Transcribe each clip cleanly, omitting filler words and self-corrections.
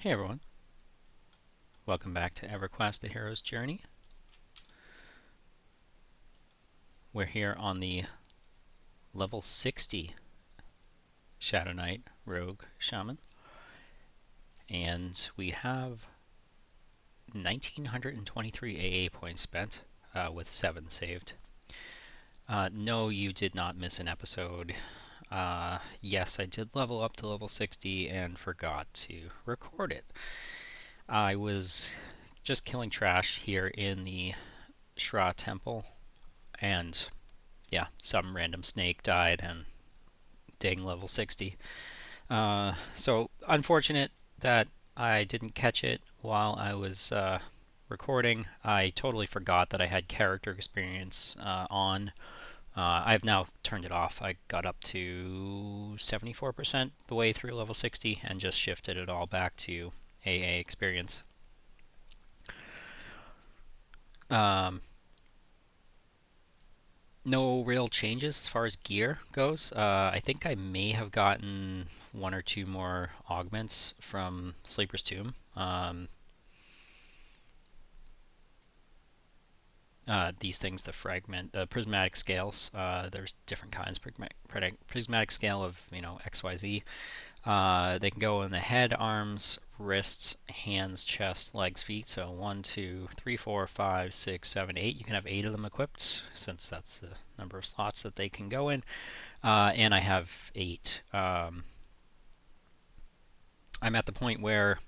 Hey everyone, welcome back to EverQuest, the Hero's Journey. We're here on the level 60 Shadowknight ROG Shaman, and we have 1923 AA points spent with 7 saved. No, you did not miss an episode. Yes, I did level up to level 60 and forgot to record it. I was just killing trash here in the Ssra temple, and yeah, some random snake died and dang, level 60. So unfortunate that I didn't catch it while I was recording. I totally forgot that I had character experience on. I've now turned it off. I got up to 74% the way through level 60 and just shifted it all back to AA experience. Um, no real changes as far as gear goes. I think I may have gotten 1 or 2 more augments from Sleeper's Tomb. These things, the prismatic scales. There's different kinds. Prismatic scale of XYZ. They can go in the head, arms, wrists, hands, chest, legs, feet. So 1, 2, 3, 4, 5, 6, 7, 8. You can have 8 of them equipped, since that's the number of slots that they can go in. And I have 8. I'm at the point where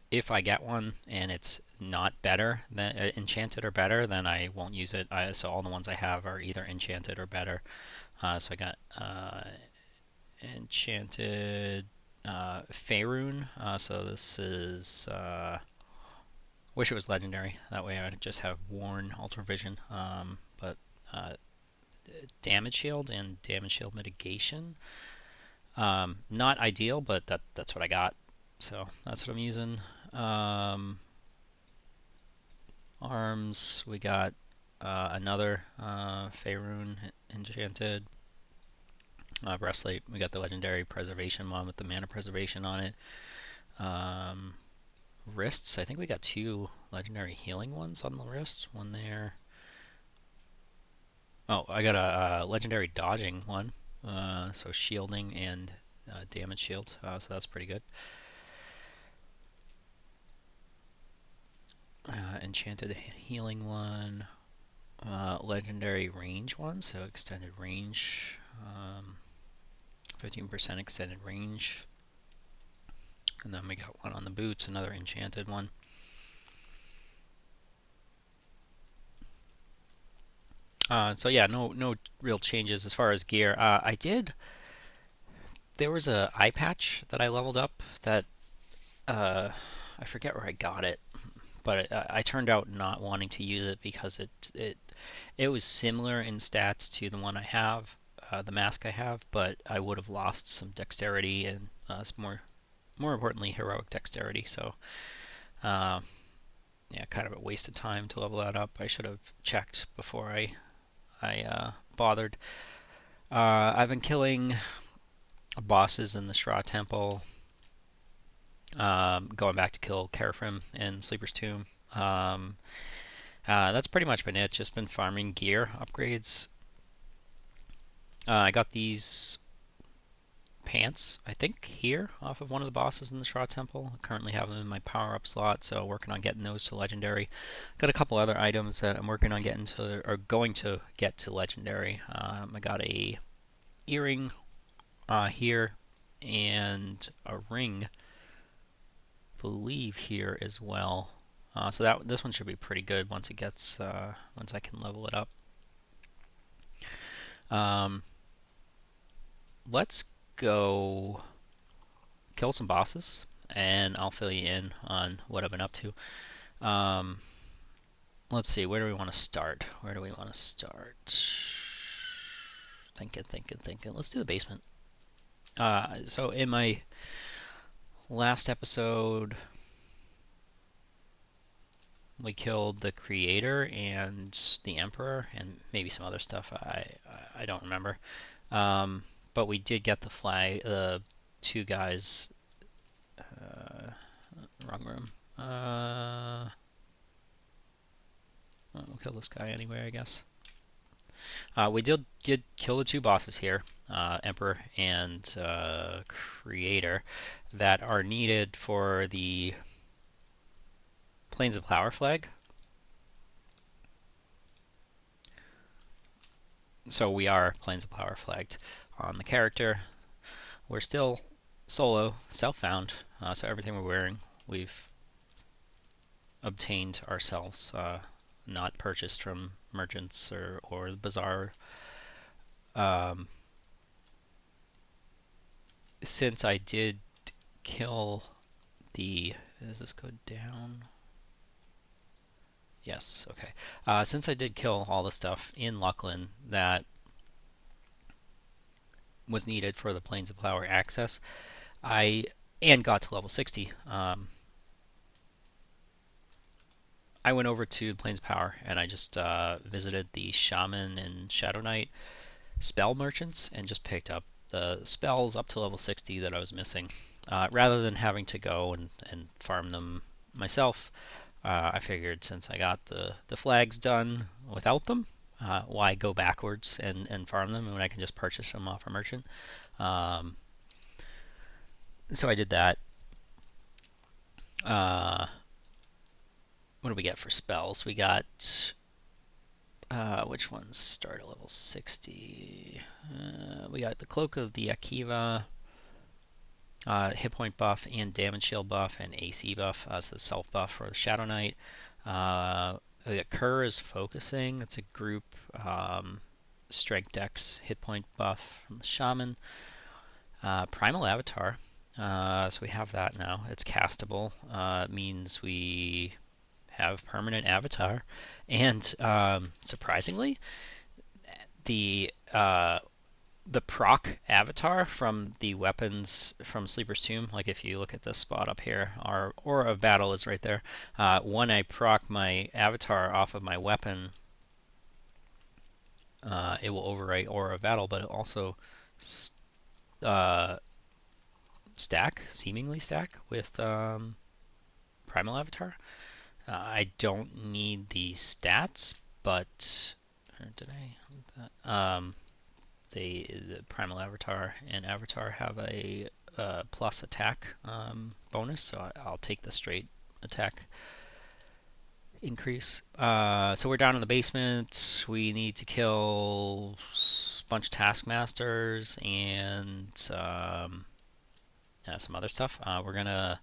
if I get one and it's not better than enchanted or better, then I won't use it. So all the ones I have are either enchanted or better. So I got enchanted Faerun. So this is wish it was legendary. That way I'd just have worn Ultra Vision. But damage shield and damage shield mitigation. Not ideal, but that's what I got. So that's what I'm using. Arms, we got another Faerun enchanted breastplate. We got the legendary preservation one with the mana preservation on it. Wrists, I think we got 2 legendary healing ones on the wrist. One there. Oh, I got a legendary dodging one. So shielding and damage shield. So that's pretty good. Enchanted healing one. Legendary range one, so extended range. 15% extended range. And then we got one on the boots, another enchanted one. So yeah, no real changes as far as gear. There was a eye patch that I leveled up that I forget where I got it, but I turned out not wanting to use it because it was similar in stats to the one I have, the mask I have, but I would have lost some dexterity and some more importantly heroic dexterity. So yeah, kind of a waste of time to level that up. I should have checked before I bothered. I've been killing bosses in the Ssra Temple. Going back to kill Carafrim in Sleeper's Tomb. That's pretty much been it. Just been farming gear upgrades. I got these pants, I think, here off of one of the bosses in the Ssra Temple. I currently have them in my power-up slot, so working on getting those to legendary. Got a couple other items that I'm working on getting to, or going to get to legendary. I got a earring here and a ring, I believe, here as well. So this one should be pretty good once once I can level it up. Let's go kill some bosses, and I'll fill you in on what I've been up to. Let's see, where do we want to start? Thinking. Let's do the basement. So in my last episode, we killed the creator and the emperor and maybe some other stuff. I don't remember. But we did get the flag, the 2 guys. Wrong room. We'll kill this guy anyway, I guess. We did kill the two bosses here, Emperor and Creator, that are needed for the Plains of Flower flag. So we are Plains of Flower flagged on the character. We're still solo, self-found, so everything we're wearing, we've obtained ourselves, not purchased from merchants or the bazaar. Since I did kill the... Does this go down? Yes, okay. Since I did kill all the stuff in Lucklin that was needed for the Plains of Flower access, and got to level 60, I went over to Plains of Power and I just visited the Shaman and Shadowknight spell merchants and just picked up the spells up to level 60 that I was missing. Rather than having to go and farm them myself, I figured since I got the flags done without them, why go backwards and farm them when I can just purchase them off a merchant? So I did that. What do we get for spells? We got, which ones start at level 60? We got the Cloak of the Akiva, hit point buff and damage shield buff and AC buff, so the self buff for the Shadowknight. We got Kerr is focusing. It's a group strength dex hit point buff from the Shaman. Primal Avatar. So we have that now. It's castable. Means we have permanent avatar. And surprisingly, the proc avatar from the weapons from Sleeper's Tomb, like if you look at this spot up here, our Aura of Battle is right there. When I proc my avatar off of my weapon, it will overwrite Aura of Battle, but it also seemingly stack with Primal Avatar. I don't need the stats, but did I? The Primal Avatar and Avatar have a plus attack bonus, so I'll take the straight attack increase. So we're down in the basement. We need to kill a bunch of Taskmasters and some other stuff. We're gonna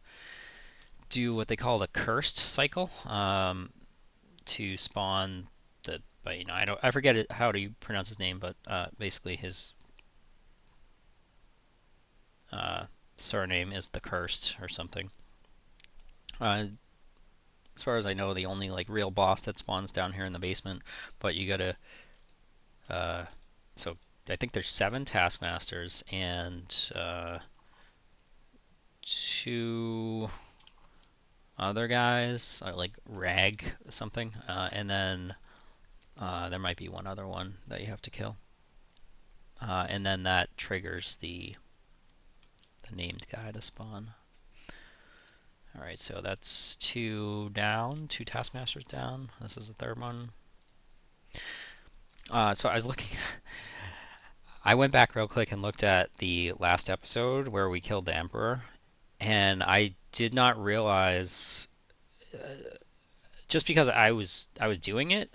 do what they call the cursed cycle to spawn the. But I forget how to pronounce his name, but basically his surname is the Cursed or something. As far as I know, the only like real boss that spawns down here in the basement. But you gotta. So I think there's 7 Taskmasters and 2 other guys, like Rag something, and then there might be one other one that you have to kill. And then that triggers the named guy to spawn. Alright, so that's 2 down, 2 Taskmasters down. This is the third one. So I was looking... I went back real quick and looked at the last episode where we killed the Emperor, and I did not realize... just because I was doing it,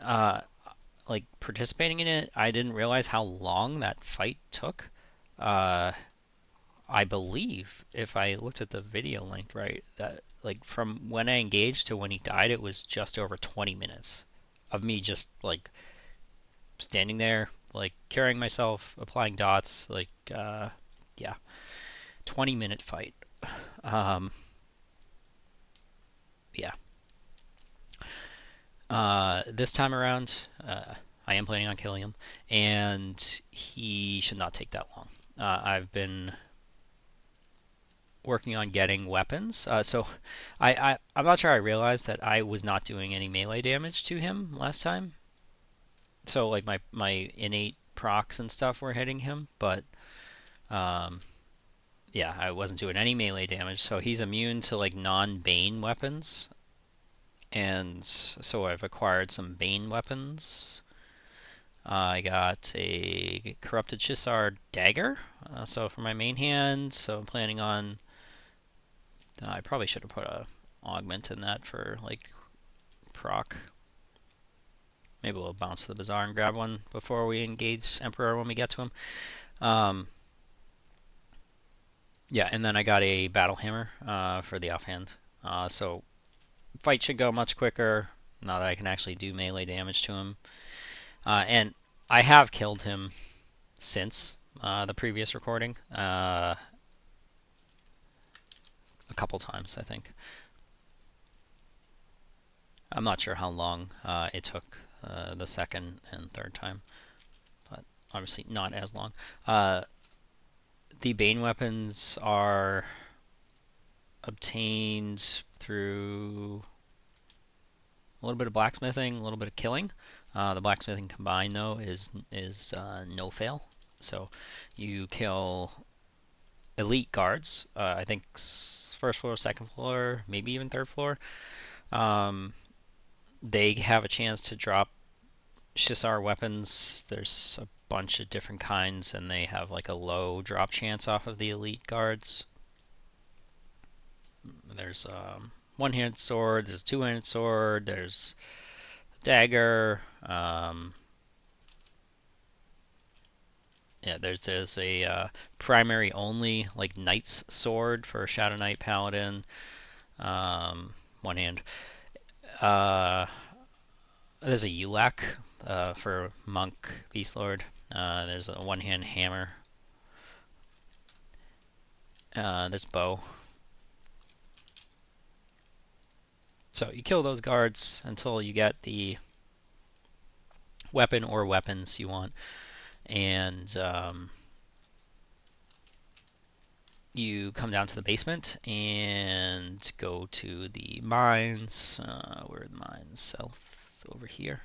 like participating in it, I didn't realize how long that fight took. I believe if I looked at the video length right, that like from when I engaged to when he died, it was just over 20 minutes of me just like standing there, like carrying myself, applying dots, like yeah, 20-minute fight. Yeah. This time around, I am planning on killing him, and he should not take that long. I've been working on getting weapons. So I'm not sure I realized that I was not doing any melee damage to him last time. So like my innate procs and stuff were hitting him, but Yeah, I wasn't doing any melee damage, so he's immune to like non-Bane weapons. And so I've acquired some Bane weapons. I got a Corrupted Ssra dagger, so for my main hand. So I'm planning on. I probably should have put a augment in that for like proc. Maybe we'll bounce to the bazaar and grab one before we engage Emperor when we get to him. Um, yeah, and then I got a battle hammer for the offhand. So fight should go much quicker now that I can actually do melee damage to him. And I have killed him since the previous recording. A couple times, I think. I'm not sure how long it took the second and third time, but obviously not as long. The Bane weapons are obtained through a little bit of blacksmithing, a little bit of killing. The blacksmithing combined though is no fail. So you kill elite guards. I think first floor, second floor, maybe even third floor. They have a chance to drop Ssra weapons. There's a bunch of different kinds, and they have like a low drop chance off of the elite guards. There's one-handed sword, there's a two-handed sword, there's a dagger. Yeah, there's a primary only like knight's sword for Shadowknight paladin. One hand. Uh, there's a ULAC for monk beast lord. There's a one-hand hammer. There's bow. So you kill those guards until you get the weapon or weapons you want, and you come down to the basement and go to the mines. Where are the mines? South over here,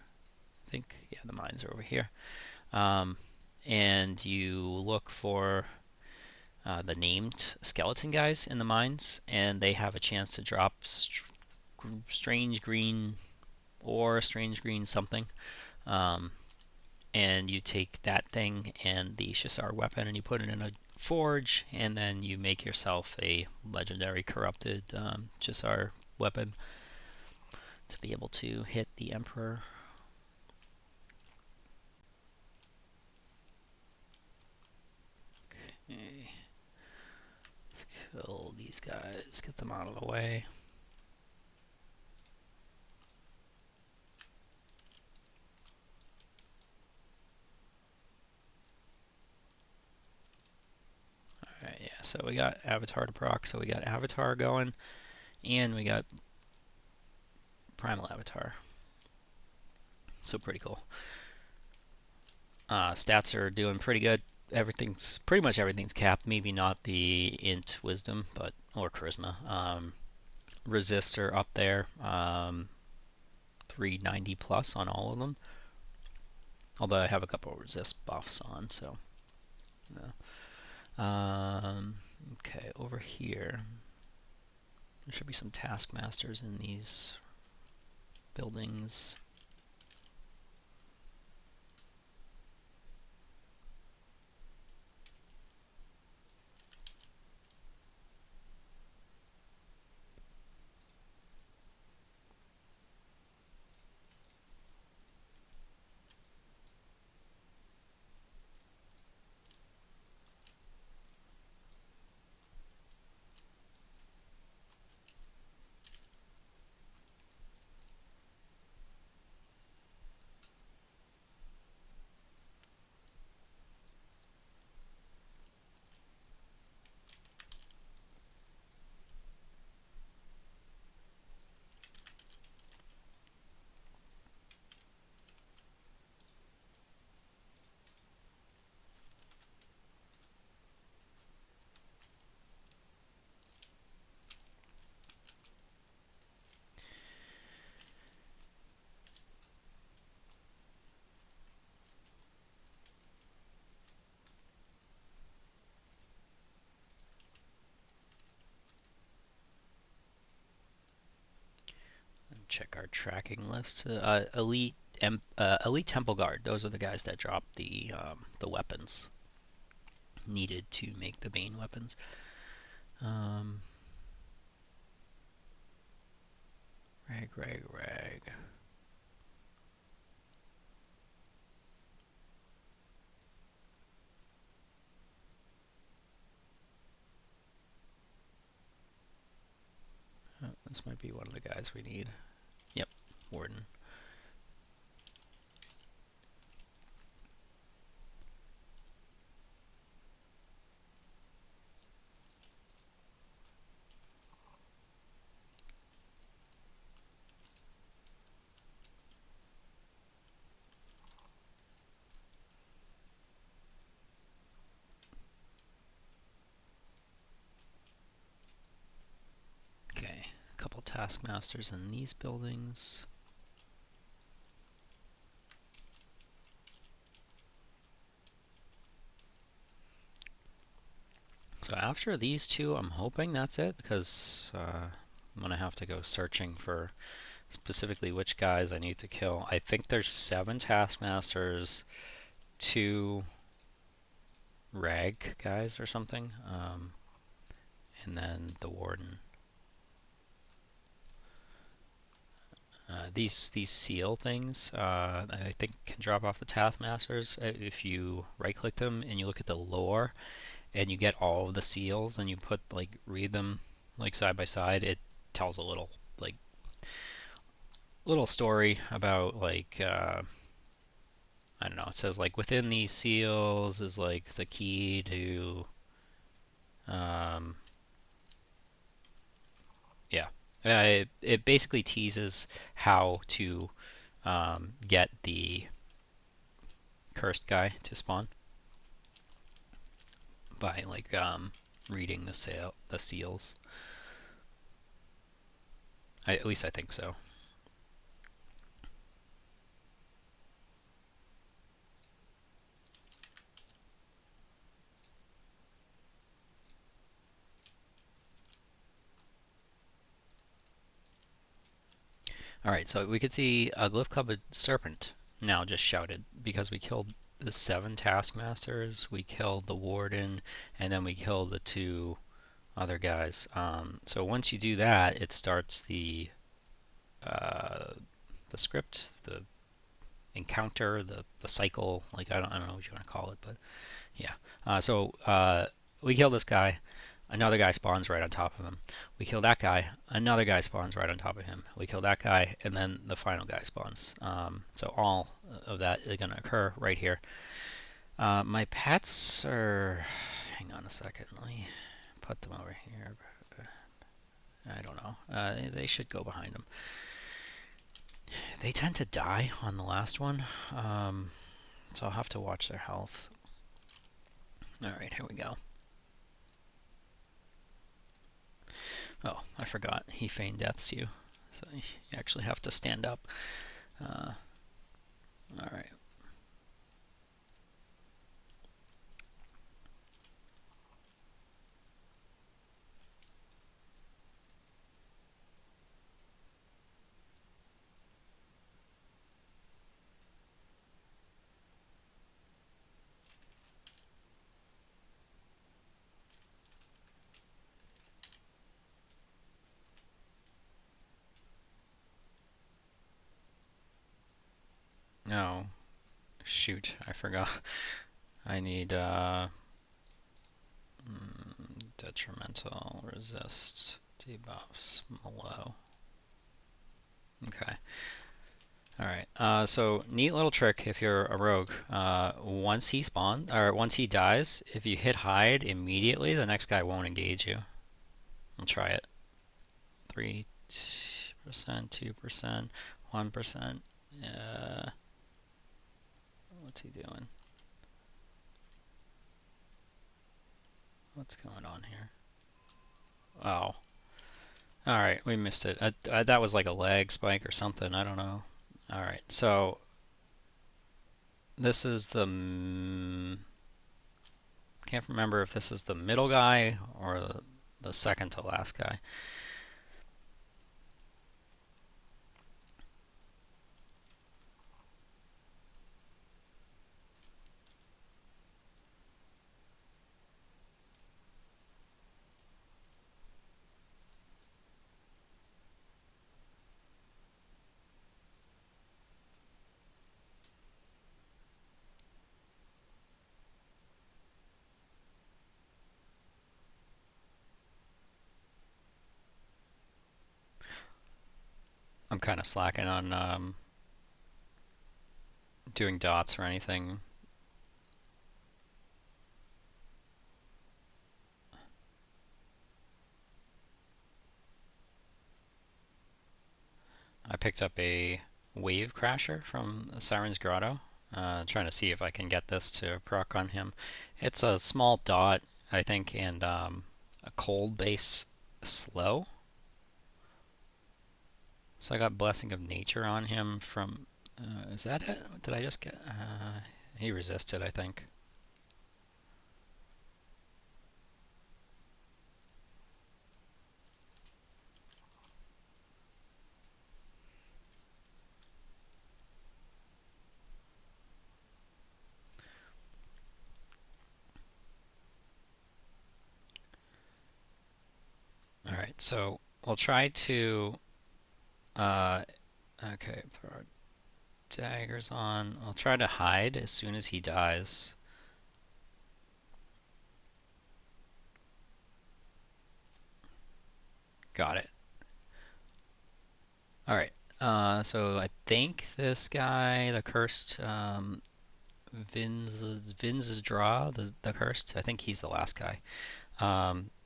I think. Yeah, the mines are over here. And you look for the named skeleton guys in the mines, and they have a chance to drop strange green or strange green something. And you take that thing and the Ssra weapon and you put it in a forge, and then you make yourself a legendary corrupted Ssra weapon to be able to hit the Emperor. Okay. Let's kill these guys, get them out of the way. Alright, yeah, so we got Avatar to proc, so we got Avatar going, and we got Primal Avatar. So pretty cool. Stats are doing pretty good. Pretty much everything's capped. Maybe not the int wisdom, but or charisma. Resist are up there. 390 plus on all of them. Although I have a couple of resist buffs on, so. Yeah. Okay, over here. There should be some taskmasters in these buildings. check our tracking list. Elite Temple Guard. Those are the guys that drop the weapons needed to make the Bane weapons. Rag. Oh, this might be one of the guys we need. Yep, Warden. Okay, a couple taskmasters in these buildings. So after these two, I'm hoping that's it, because I'm gonna have to go searching for specifically which guys I need to kill. I think there's 7 taskmasters, 2 rag guys or something, and then the warden. These seal things, I think can drop off the taskmasters if you right-click them and you look at the lore, and you get all of the seals and you read them like side by side. It tells a little story about I don't know. It says within these seals is the key to yeah. It basically teases how to get the cursed guy to spawn by reading the seals. At least I think so. Alright, so we could see a glyph-clubbed serpent now just shouted because we killed the 7 taskmasters, we killed the warden, and then we killed the 2 other guys. So once you do that, it starts the script, the encounter, the cycle. I don't know what you want to call it, but yeah. So we kill this guy. Another guy spawns right on top of him. We kill that guy. Another guy spawns right on top of him. We kill that guy, and then the final guy spawns. So all of that is going to occur right here. My pets are... Hang on a second. Let me put them over here. I don't know. They should go behind them. They tend to die on the last one, so I'll have to watch their health. Alright, here we go. Oh, I forgot. He feign deaths you. So you actually have to stand up. Alright. No. Shoot, I forgot. I need detrimental, resist, debuffs, low. Okay. Alright, so neat little trick if you're a rogue. Once he dies, if you hit hide immediately, the next guy won't engage you. I'll try it. 3%, 2%, 1%. What's he doing? What's going on here? Oh. Alright, we missed it. That was like a lag spike or something. I don't know. Alright, so this is the... Can't remember if this is the middle guy or the second to last guy. kind of slacking on doing dots or anything. I picked up a Wave Crasher from Siren's Grotto, trying to see if I can get this to proc on him. It's a small dot, I think, and a cold base slow. So I got Blessing of Nature on him from, is that it? Did I just get, he resisted, I think. All right, so we'll try to, okay, throw our daggers on. I'll try to hide as soon as he dies. Got it. All right. So I think this guy, the cursed Ssra, the cursed. I think he's the last guy.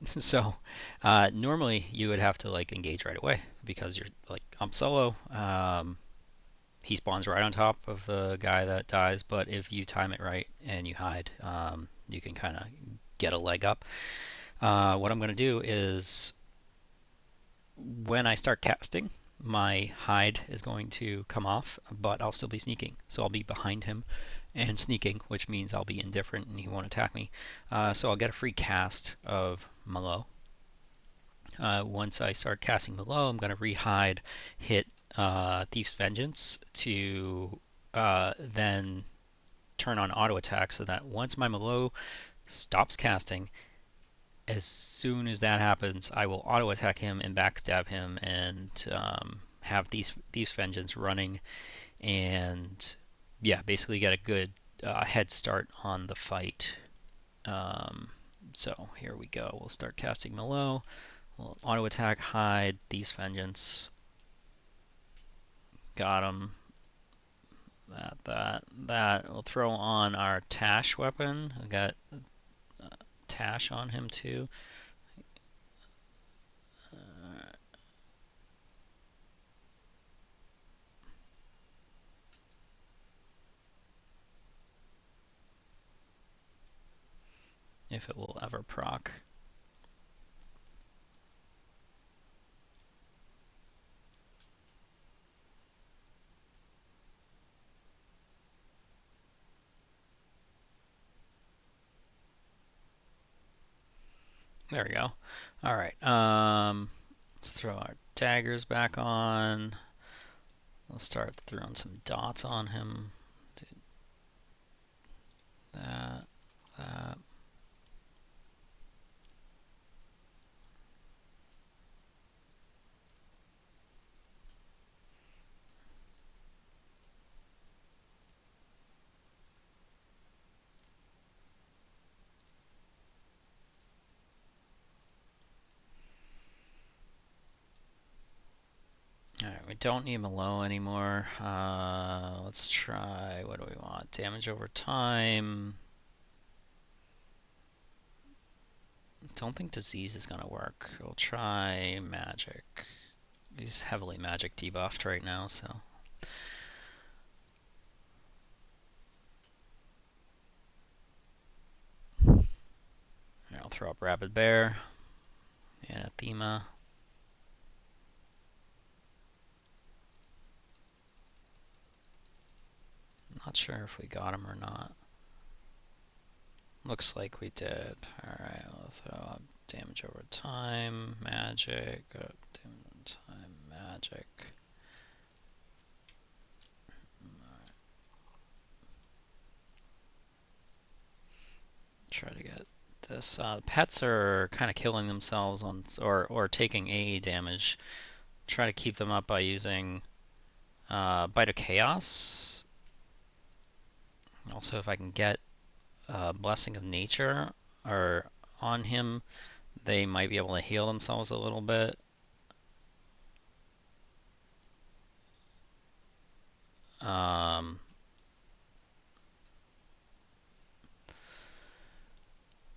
So normally you would have to like engage right away because you're like I'm solo. He spawns right on top of the guy that dies, but if you time it right and you hide, you can kind of get a leg up. What I'm going to do is when I start casting, my hide is going to come off, but I'll still be sneaking. So I'll be behind him and sneaking, which means I'll be indifferent and he won't attack me. So I'll get a free cast of Malo. Once I start casting Malo, I'm going to re-hide, hit Thief's Vengeance to then turn on auto attack so that once my Malo stops casting, as soon as that happens, I will auto attack him and backstab him and have Thief's Vengeance running and yeah, basically get a good head start on the fight. So here we go. We'll start casting Malo. We'll auto attack, hide, Thief's Vengeance. Got him. That. We'll throw on our Tash weapon. We got Tash on him too. If it will ever proc. There we go. All right. Let's throw our daggers back on. We'll start throwing some dots on him. Do that. That. Alright, we don't need Malo anymore. Let's try, what do we want? Damage over time. Don't think disease is gonna work. We'll try magic. He's heavily magic debuffed right now, so. I'll throw up Rabid Bear. Anathema. Not sure if we got him or not. Looks like we did. Alright, we'll throw up damage over time, magic, damage over time, magic. Right. Try to get this. Pets are kind of killing themselves on or taking AE damage. Try to keep them up by using Bite of Chaos. Also, if I can get Blessing of Nature or on him, they might be able to heal themselves a little bit.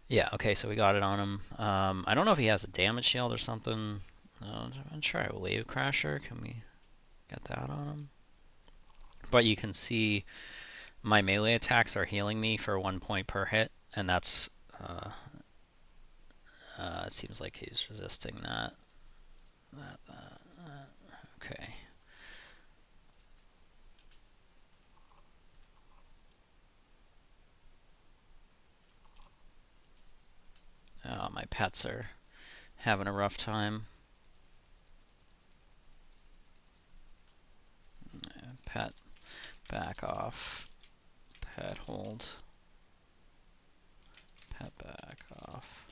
Yeah, okay, so we got it on him. I don't know if he has a damage shield or something. I'm gonna try a Wave Crasher. Can we get that on him? But you can see my melee attacks are healing me for 1 point per hit, and that's it seems like he's resisting that. Okay. My pets are having a rough time. Pet, back off. Pet, hold. Pet, back off.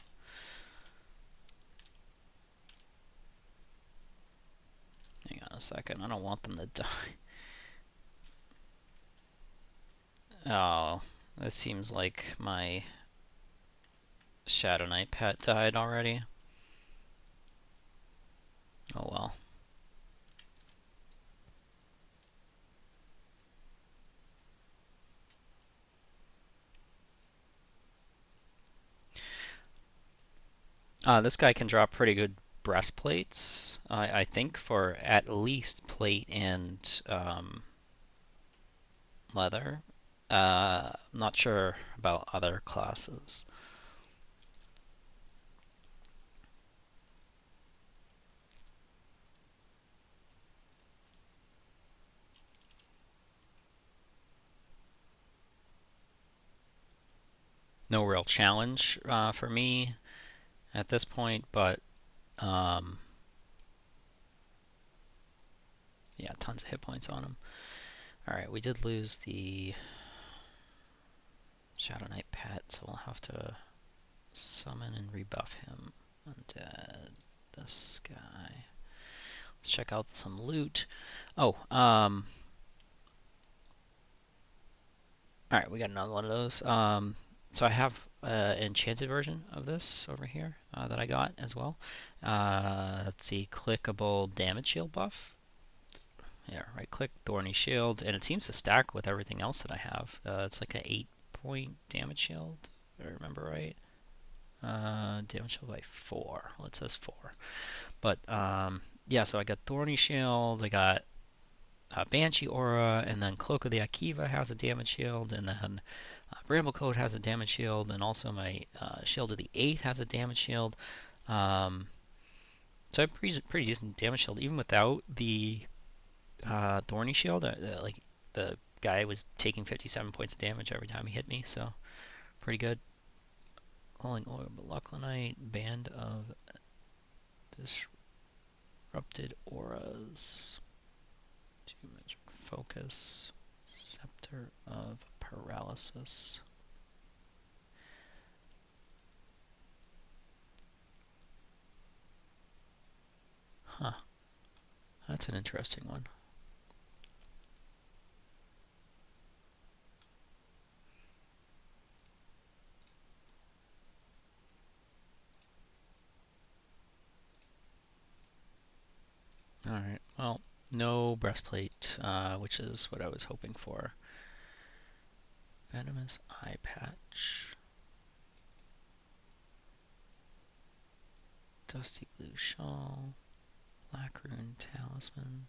Hang on a second, I don't want them to die. Oh, it seems like my Shadowknight pet died already. Oh well. This guy can drop pretty good breastplates, I think, for at least plate and leather. I'm not sure about other classes. No real challenge for me at this point, but yeah, tons of hit points on him. Alright, we did lose the Shadowknight pet, so we'll have to summon and rebuff him. Undead, this guy. Let's check out some loot. Oh, alright, we got another one of those. So I have an enchanted version of this over here that I got as well. Let's see, clickable damage shield buff. Yeah, right click, Thorny Shield, and it seems to stack with everything else that I have. It's like an 8-point damage shield, if I remember right. Damage shield by 4. Well, it says 4. But yeah, so I got Thorny Shield, I got Banshee Aura, and then Cloak of the Akiva has a damage shield, and then Bramble Coat has a damage shield, and also my Shield of the 8th has a damage shield. So I have pretty decent damage shield, even without the Thorny Shield. Like the guy was taking 57 points of damage every time he hit me, so pretty good. Calling Orb, Luclanite, Band of Disrupted Auras, Geometric Focus, Scepter of Paralysis. Huh, that's an interesting one. Alright, well, no breastplate, which is what I was hoping for. Venomous Eye Patch. Dusty Blue Shawl. Black Rune Talisman.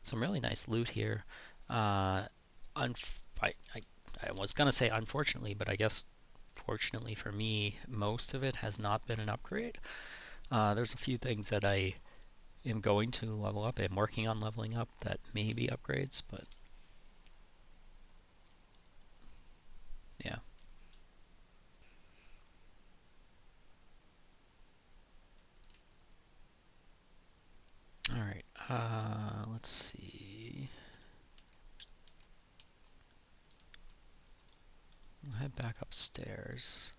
Some really nice loot here. I was gonna say unfortunately, but I guess fortunately for me, most of it has not been an upgrade. There's a few things that I am going to level up. I'm working on leveling up that may be upgrades, but yeah. All right. Let's see. We'll head back upstairs.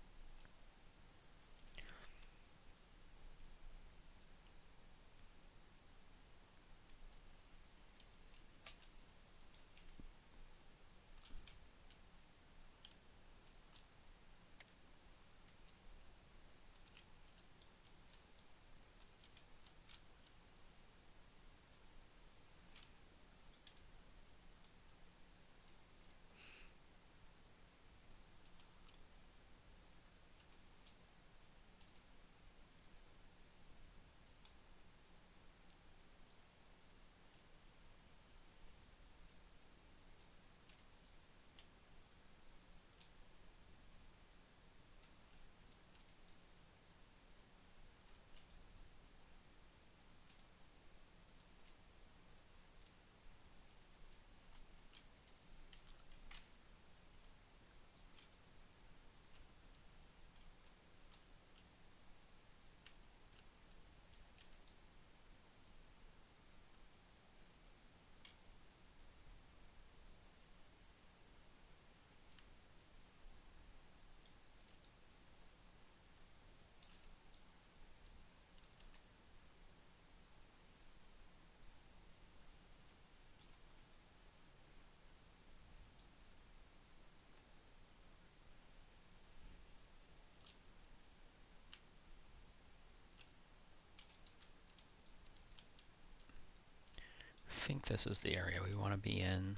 think this is the area we want to be in.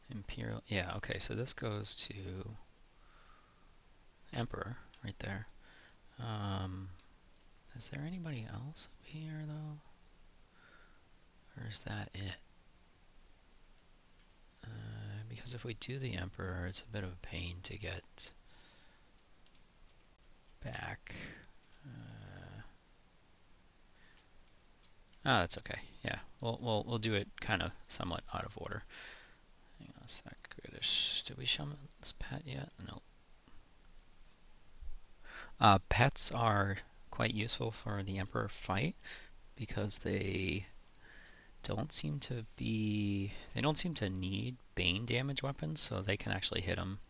Imperial, yeah, okay, so this goes to Emperor right there. Is there anybody else up here though? Or is that it? Because if we do the Emperor, it's a bit of a pain to get back. Oh, that's okay. Yeah, we'll do it kind of somewhat out of order. Hang on a sec. Did we Shaman this pet yet? No. Pets are quite useful for the Emperor fight because they don't seem to need Bane damage weapons, so they can actually hit him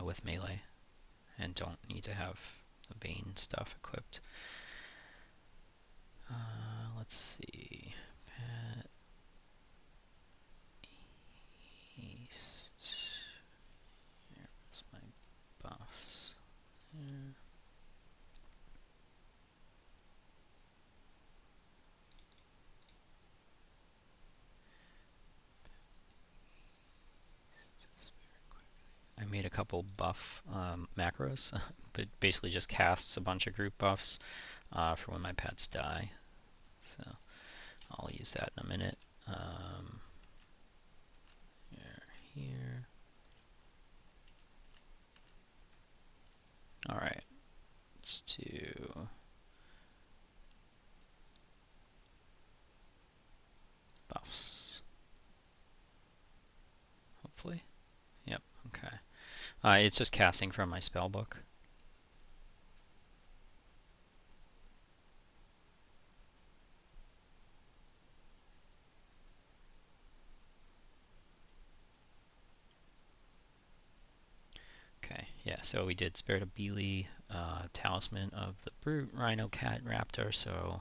with melee and don't need to have the Bane stuff equipped. Let's see. Pet East. Here's my buffs. There. I made a couple buff macros, but basically just casts a bunch of group buffs for when my pets die. So I'll use that in a minute. Here. All right, let's do buffs. Hopefully. Yep. Okay. It's just casting from my spell book. Okay, yeah, so we did Spirit of Beely, Talisman of the Brute, Rhino, Cat, Raptor, so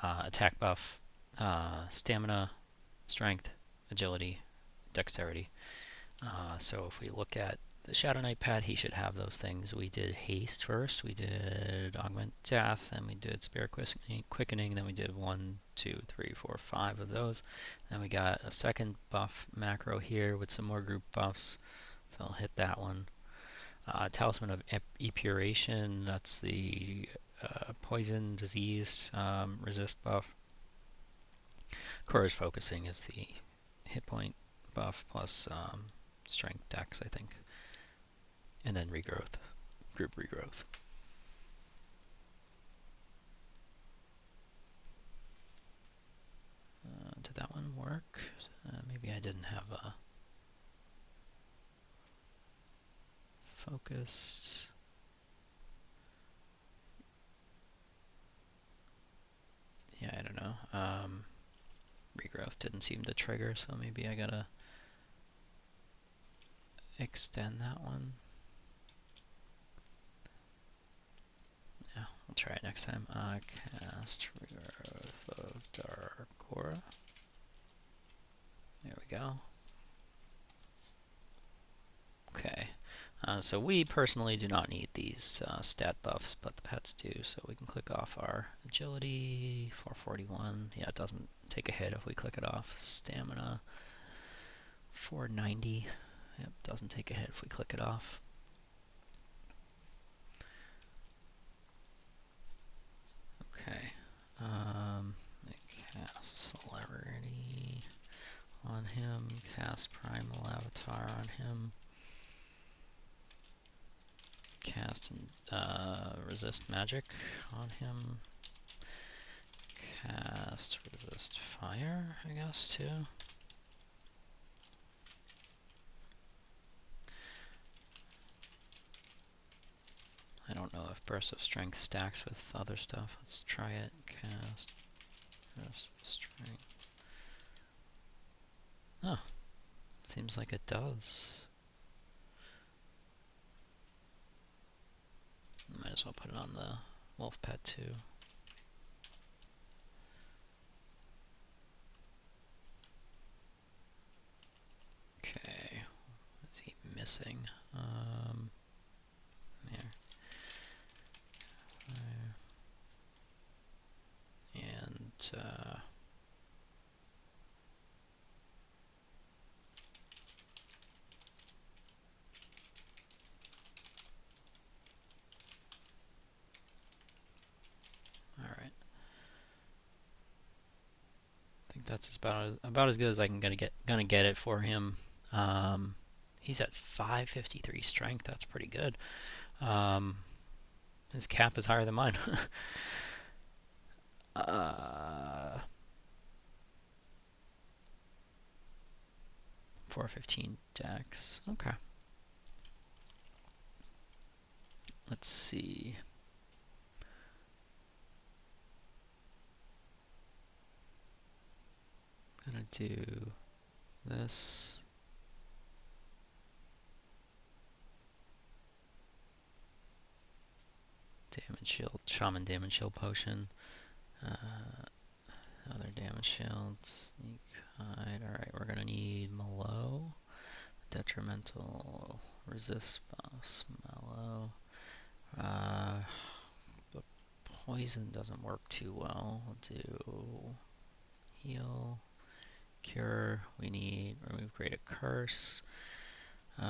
attack buff, stamina, strength, agility, dexterity. So if we look at the Shadowknight pad, he should have those things. We did Haste first, we did Augment Death, and we did Spirit Quickening, then we did 1, 2, 3, 4, 5 of those. Then we got a second buff macro here with some more group buffs, so I'll hit that one. Talisman of Epuration, that's the poison, disease, resist buff. Courage Focusing is the hit point buff plus strength dex, I think. And then regrowth, group regrowth. Did that one work? Maybe I didn't have a focus. Yeah, I don't know. Regrowth didn't seem to trigger, so maybe I gotta extend that one. Yeah, I'll try it next time. Cast Regrowth of Dark Aura. There we go. Okay, so we personally do not need these stat buffs, but the pets do, so we can click off our agility, 441. Yeah, it doesn't take a hit if we click it off. Stamina, 490. Yep, doesn't take a hit if we click it off. Okay, cast Celerity on him, cast Primal Avatar on him. Cast Resist Magic on him. Cast Resist Fire, I guess, too. I don't know if Burst of Strength stacks with other stuff. Let's try it. Cast Burst of Strength. Oh, seems like it does. Might as well put it on the wolf pet too. Okay, what's he missing? There. And That's about as good as I'm gonna get it for him. He's at 553 strength. That's pretty good. His cap is higher than mine. 415 dex. Okay. Let's see. I'm gonna do this. Damage shield, Shaman damage shield potion. Other damage shields. Sneak hide. Alright, we're gonna need Mallow. Detrimental. Resist buffs. Mallow. The poison doesn't work too well. We'll do heal. Cure. We need remove greater curse. Okay,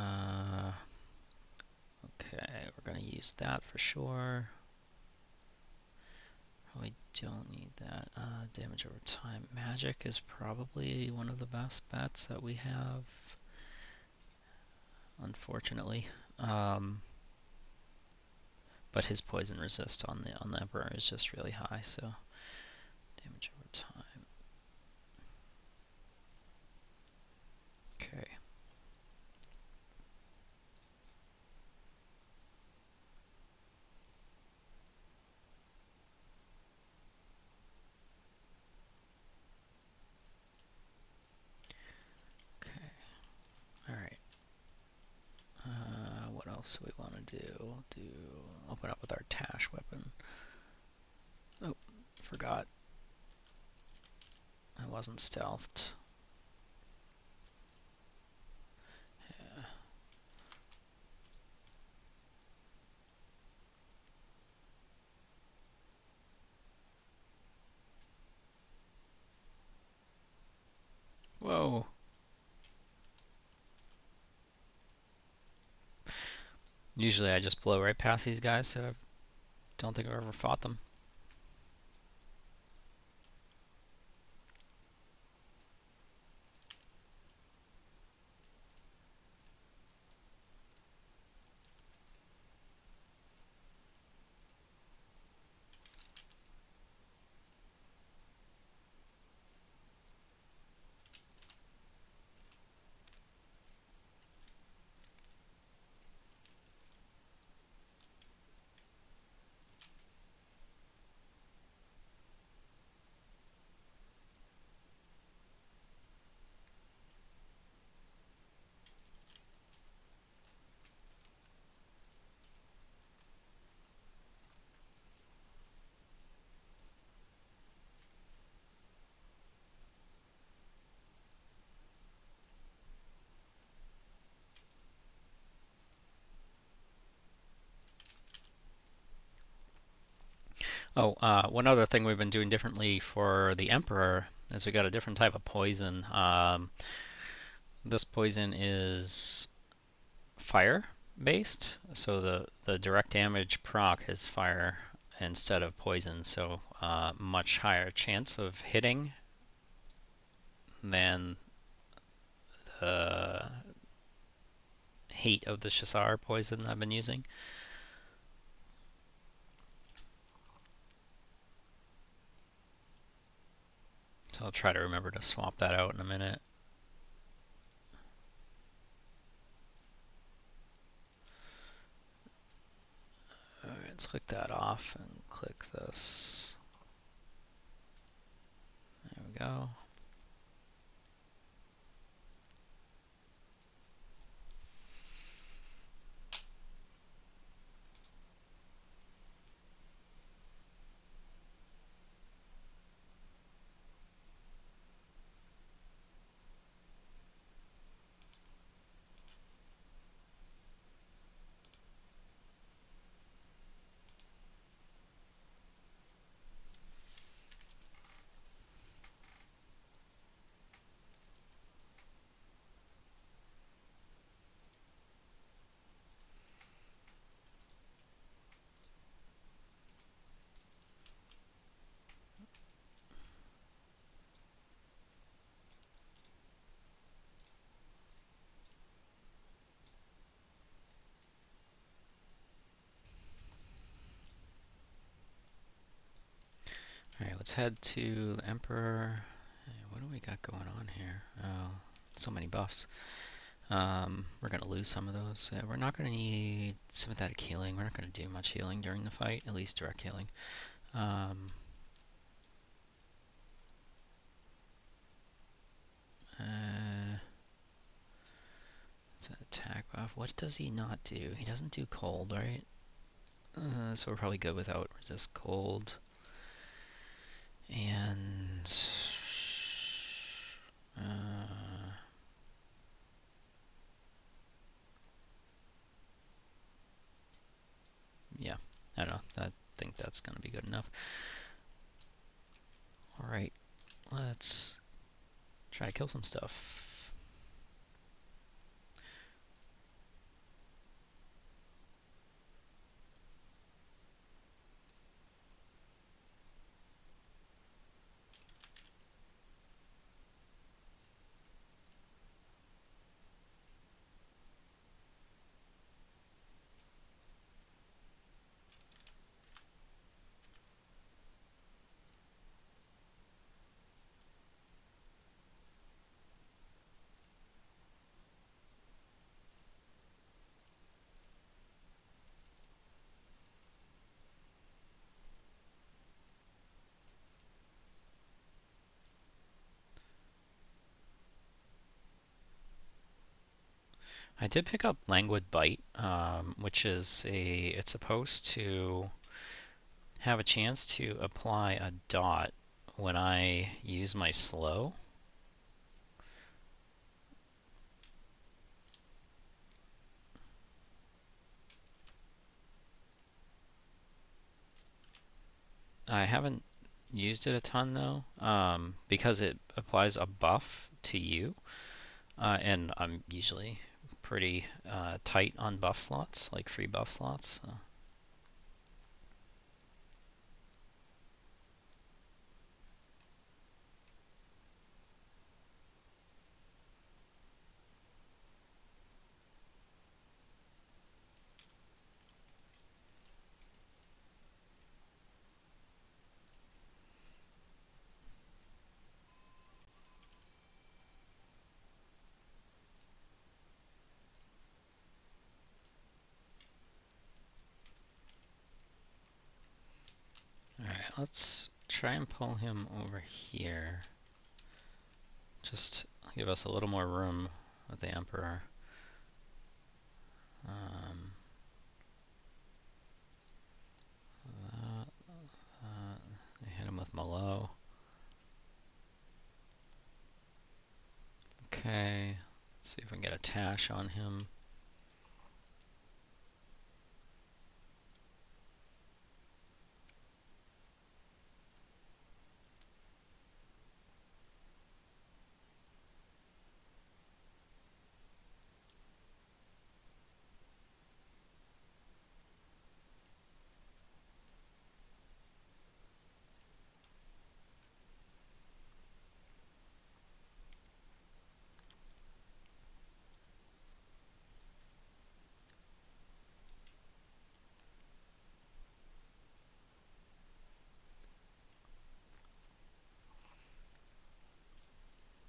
we're gonna use that for sure. We don't need that. Damage over time. Magic is probably one of the best bets that we have, unfortunately. But his poison resist on the Emperor is just really high, so damage over time. Okay. Okay. All right. What else do we want to do? Open up with our Tash weapon. Oh, forgot. I wasn't stealthed. Yeah. Whoa. Usually I just blow right past these guys, so I don't think I've ever fought them. Oh, one other thing we've been doing differently for the Emperor is we got a different type of poison. This poison is fire based, so the direct damage proc is fire instead of poison, so much higher chance of hitting than the hate of the Ssra poison I've been using. So I'll try to remember to swap that out in a minute. Alright, let's click that off and click this. There we go. let's head to the Emperor. What do we got going on here? Oh, so many buffs. We're gonna lose some of those. We're not gonna need sympathetic healing. We're not gonna do much healing during the fight, at least direct healing. It's an attack buff. What does he not do? He doesn't do cold, right? So we're probably good without resist cold. And yeah, I don't know. I think that's gonna be good enough. All right, let's try to kill some stuff. I did pick up Languid Bite, which is it's supposed to have a chance to apply a dot when I use my slow. I haven't used it a ton though, because it applies a buff to you, and I'm usually pretty tight on buff slots, like free buff slots. So. Alright, let's try and pull him over here. Just give us a little more room with the Emperor. I hit him with Malo. Okay, let's see if we can get a Tash on him.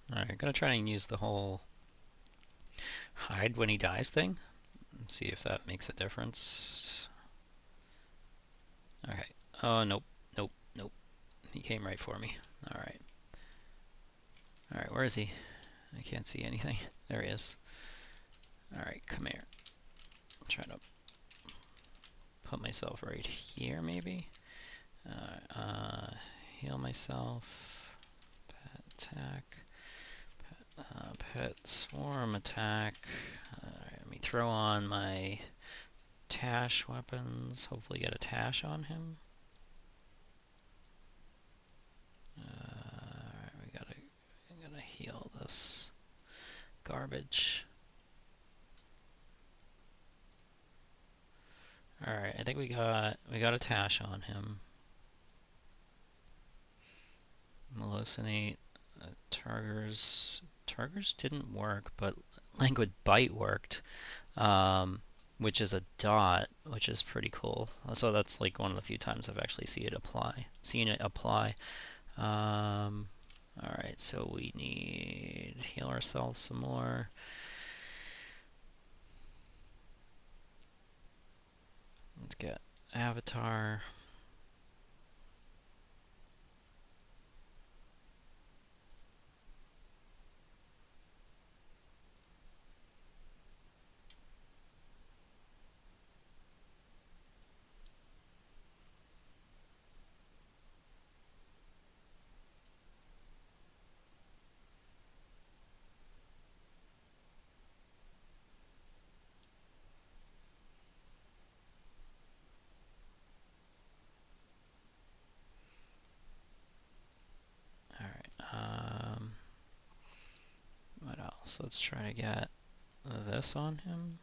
Alright, I'm gonna try and use the whole hide when he dies thing. See if that makes a difference. Alright. Oh, nope. Nope. Nope. He came right for me. Alright. Alright, where is he? I can't see anything. There he is. Alright, come here. I'm trying to put myself right here, maybe? Heal myself. Pet attack. Pet swarm attack. Alright, let me throw on my Tash weapons. Hopefully get a Tash on him. Alright, I'm gonna heal this garbage. Alright, I think we got a Tash on him. Hallucinate. Targers didn't work, but Languid Bite worked. which is a dot, which is pretty cool. So that's like one of the few times I've actually seen it apply. All right, so we need heal ourselves some more. Let's get avatar. All right. What else? Let's try to get this on him.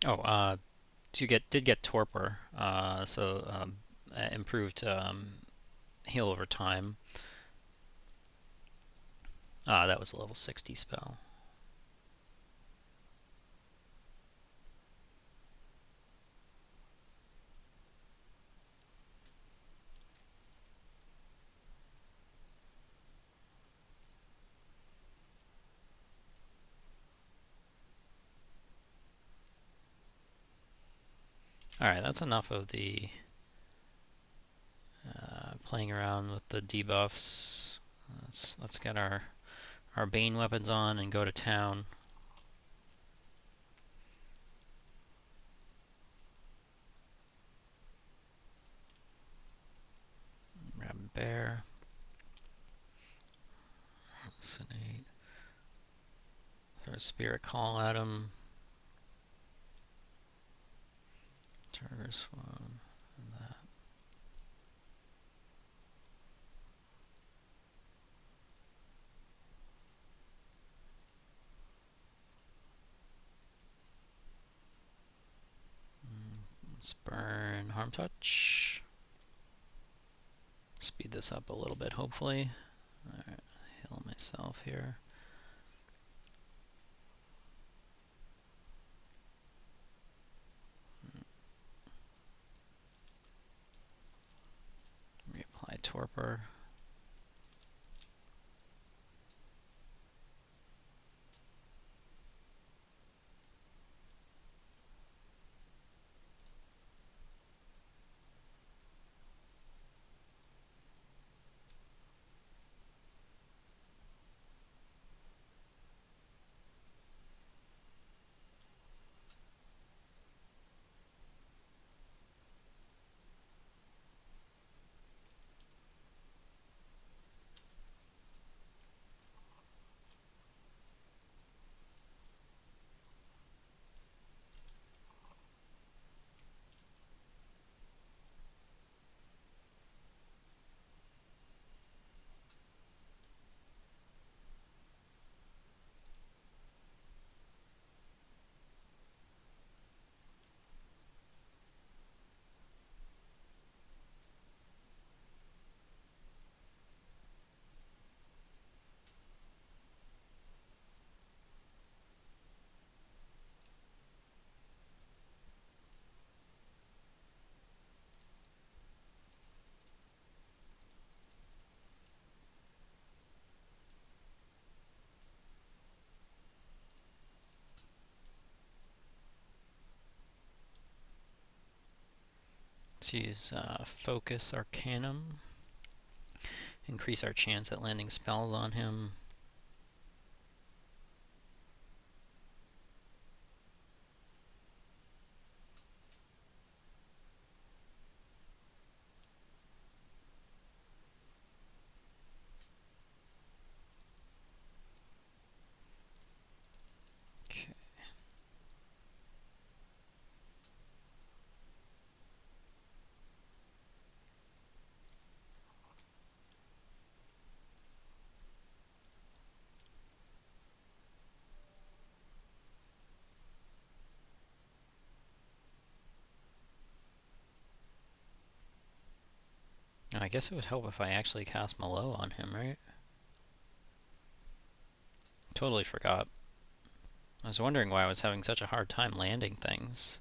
Oh, did get torpor. Improved heal over time. That was a level 60 spell. All right, that's enough of the playing around with the debuffs. Let's get our Bane weapons on and go to town. Grab a bear. Hallucinate. Throw a spirit call at him. Target swarm. And that. Let's burn harm touch. Speed this up a little bit, hopefully. Alright, heal myself here. Reapply torpor. Let's use Focus Arcanum. Increase our chance at landing spells on him. Okay. I guess it would help if I actually cast Malo on him, right? Totally forgot. I was wondering why I was having such a hard time landing things.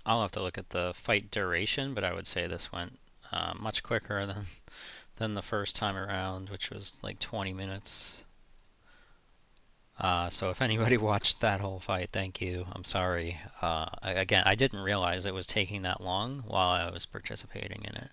I'll have to look at the fight duration, but I would say this went much quicker than the first time around, which was like 20 minutes. So if anybody watched that whole fight, thank you. I'm sorry. Again, I didn't realize it was taking that long while I was participating in it.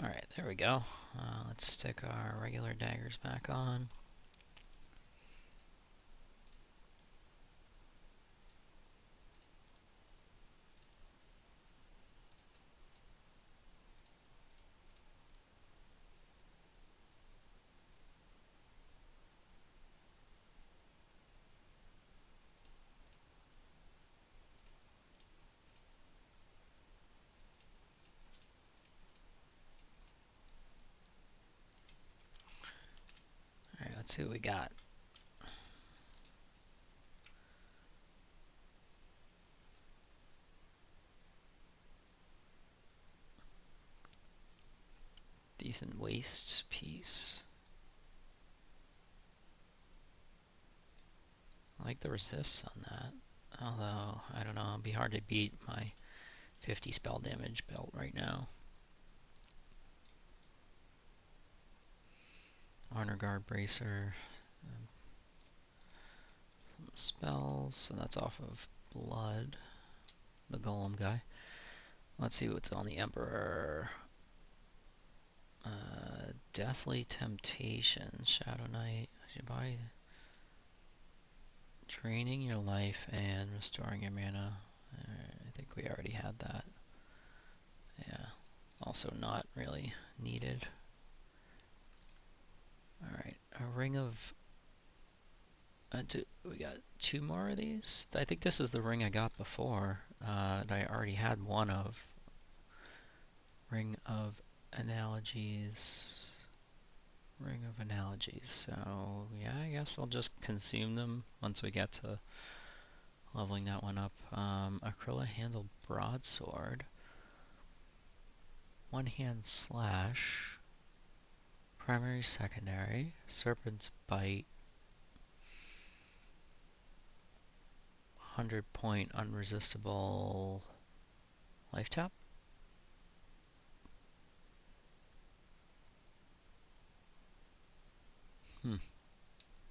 Alright, there we go. Let's stick our regular daggers back on. Alright, let's see what we got. Decent waste piece. I like the resists on that. Although, I don't know, it'd be hard to beat my 50 spell damage belt right now. Honor Guard Bracer. spells, so that's off of blood, the golem guy. Let's see what's on the Emperor. Deathly Temptation, Shadowknight, your body, draining your life and restoring your mana. I think we already had that. Yeah, also not really needed. Alright, a ring of... we got 2 more of these? I think this is the ring I got before, that I already had one of. Ring of Analogies. Ring of Analogies. So, yeah, I guess I'll just consume them once we get to leveling that one up. Acryla Handle Broadsword. One Hand Slash. Primary, Secondary. Serpent's Bite. 100-point Unresistible Life Tap.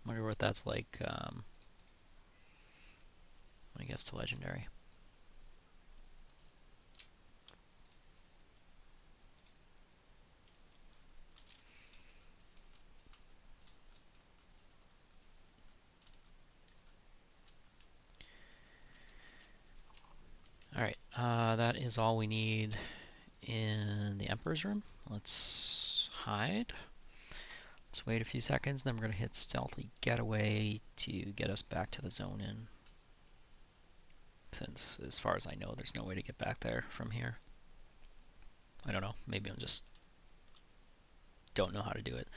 Wonder what that's like when it gets to Legendary. Alright, that is all we need in the Emperor's room. Let's hide. Let's wait a few seconds, then we're going to hit Stealthy Getaway to get us back to the Zone In. Since, as far as I know, there's no way to get back there from here. I don't know, maybe I'm just don't know how to do it.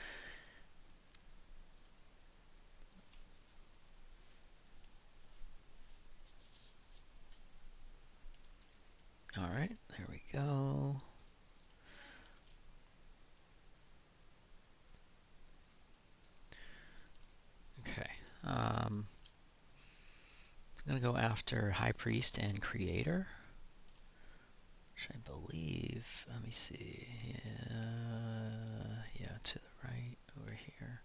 Alright, there we go. Okay. I'm going to go after High Priest and Creator. Which I believe, let me see. Yeah, to the right over here.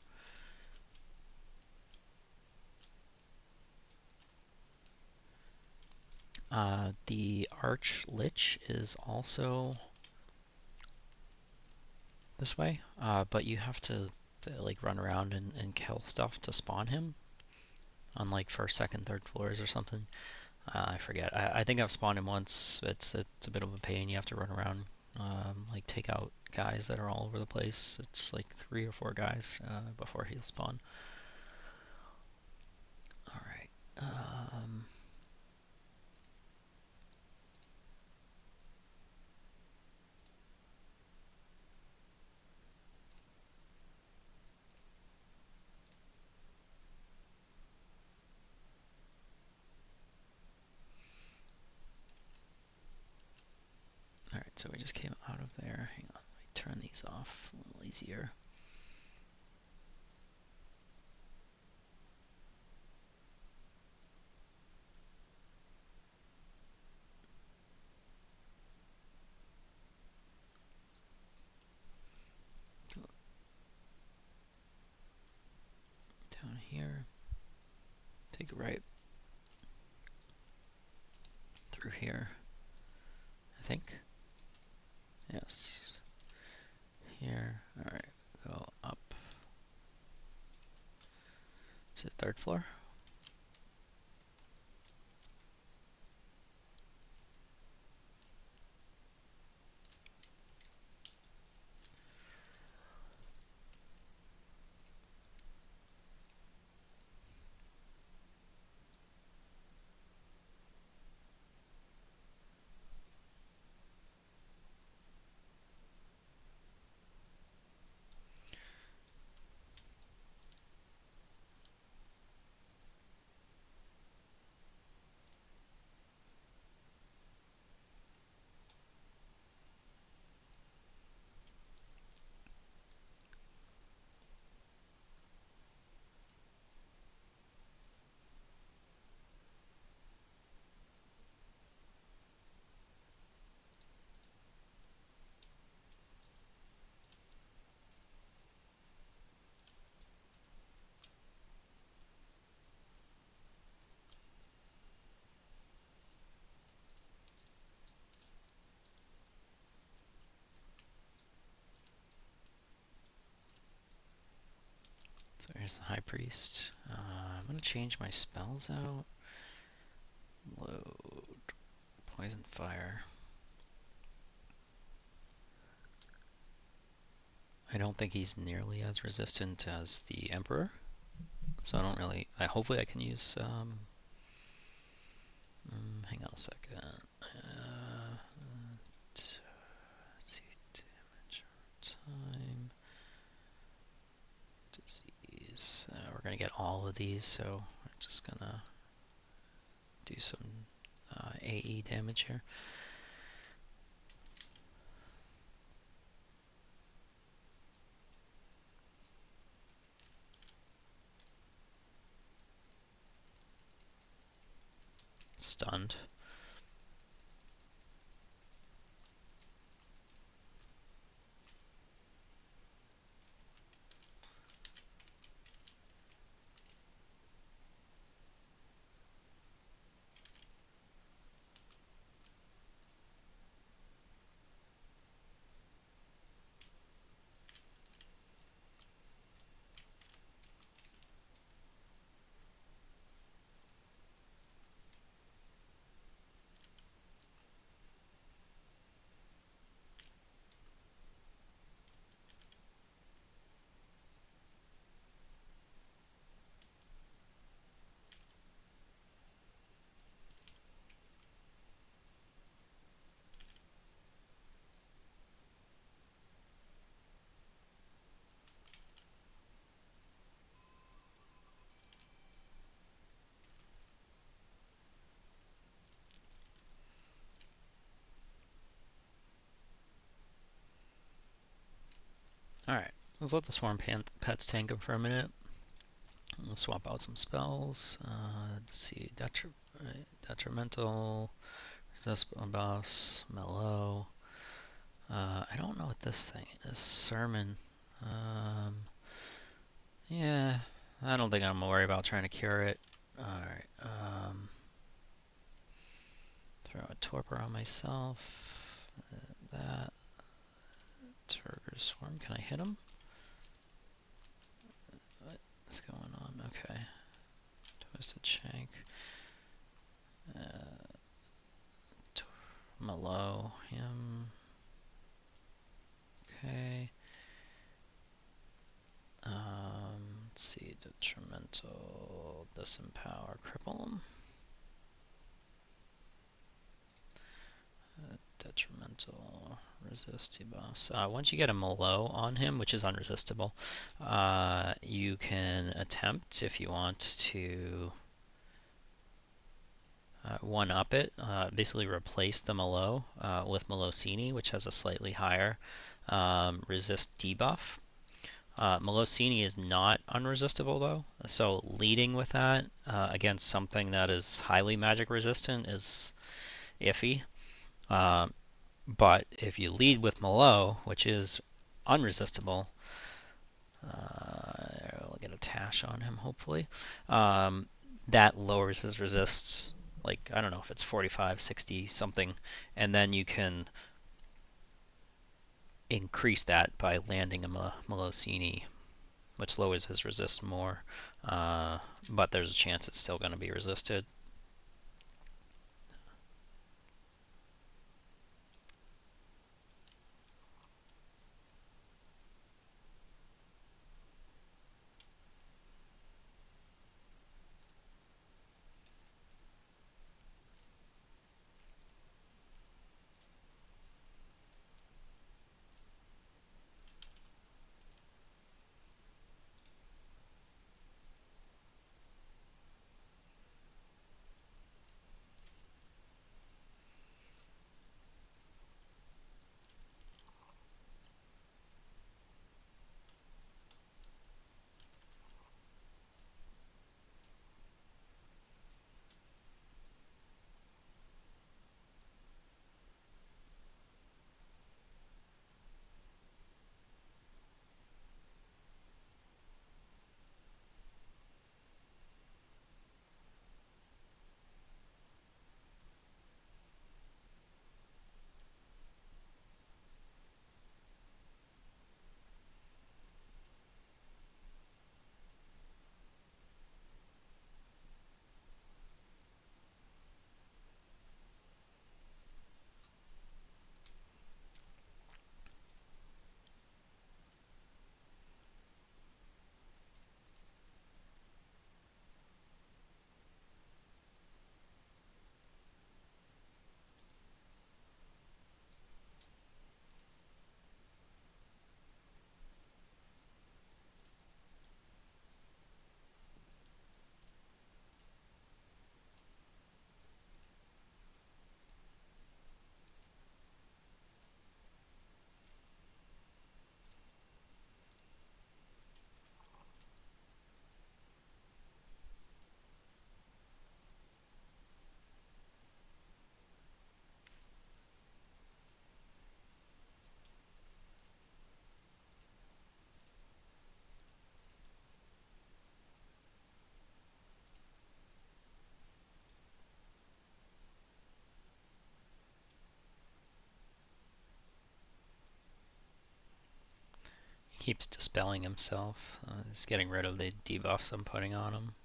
The Arch Lich is also this way, but you have to like run around and kill stuff to spawn him on like first, second, third floors or something. I forget. I think I've spawned him once. It's a bit of a pain. You have to run around, like take out guys that are all over the place. It's like 3 or 4 guys before he'll spawn. All right. Alright, so we just came out of there. Hang on, let me turn these off a little easier. Go down here. Take a right. Through here. I think. Yes. Here. Alright, go up to the 3rd floor. So here's the High Priest. I'm going to change my spells out. Load. Poison Fire. I don't think he's nearly as resistant as the Emperor. So I don't really... hopefully I can use... hang on a second. Let's see, damage over time. Disease. We're going to get all of these, so I'm just going to do some AE damage here. Stunned. Alright, let's let the Swarm Pets tank him for a minute. We'll swap out some spells. Let's see, Detrimental, Resist Boss, Mellow. I don't know what this thing is. Sermon. Yeah, I don't think I'm gonna worry about trying to cure it. Alright, throw a Torpor on myself. That. Turgor Swarm, can I hit him? What's going on? Okay. Twisted Shank. Malo, him. Okay. Let's see, detrimental, disempower, cripple him. Detrimental, resist debuffs. Once you get a Malo on him, which is unresistible, you can attempt, if you want, to one-up it, basically replace the Malo with Malosini, which has a slightly higher resist debuff. Malosini is not unresistible though, so leading with that against something that is highly magic resistant is iffy. But if you lead with Malo, which is unresistible, we'll get a Tash on him hopefully, that lowers his resists, like, I don't know if it's 45, 60, something, and then you can increase that by landing a Malosini, which lowers his resist more, but there's a chance it's still going to be resisted. Keeps dispelling himself. He's getting rid of the debuffs I'm putting on him.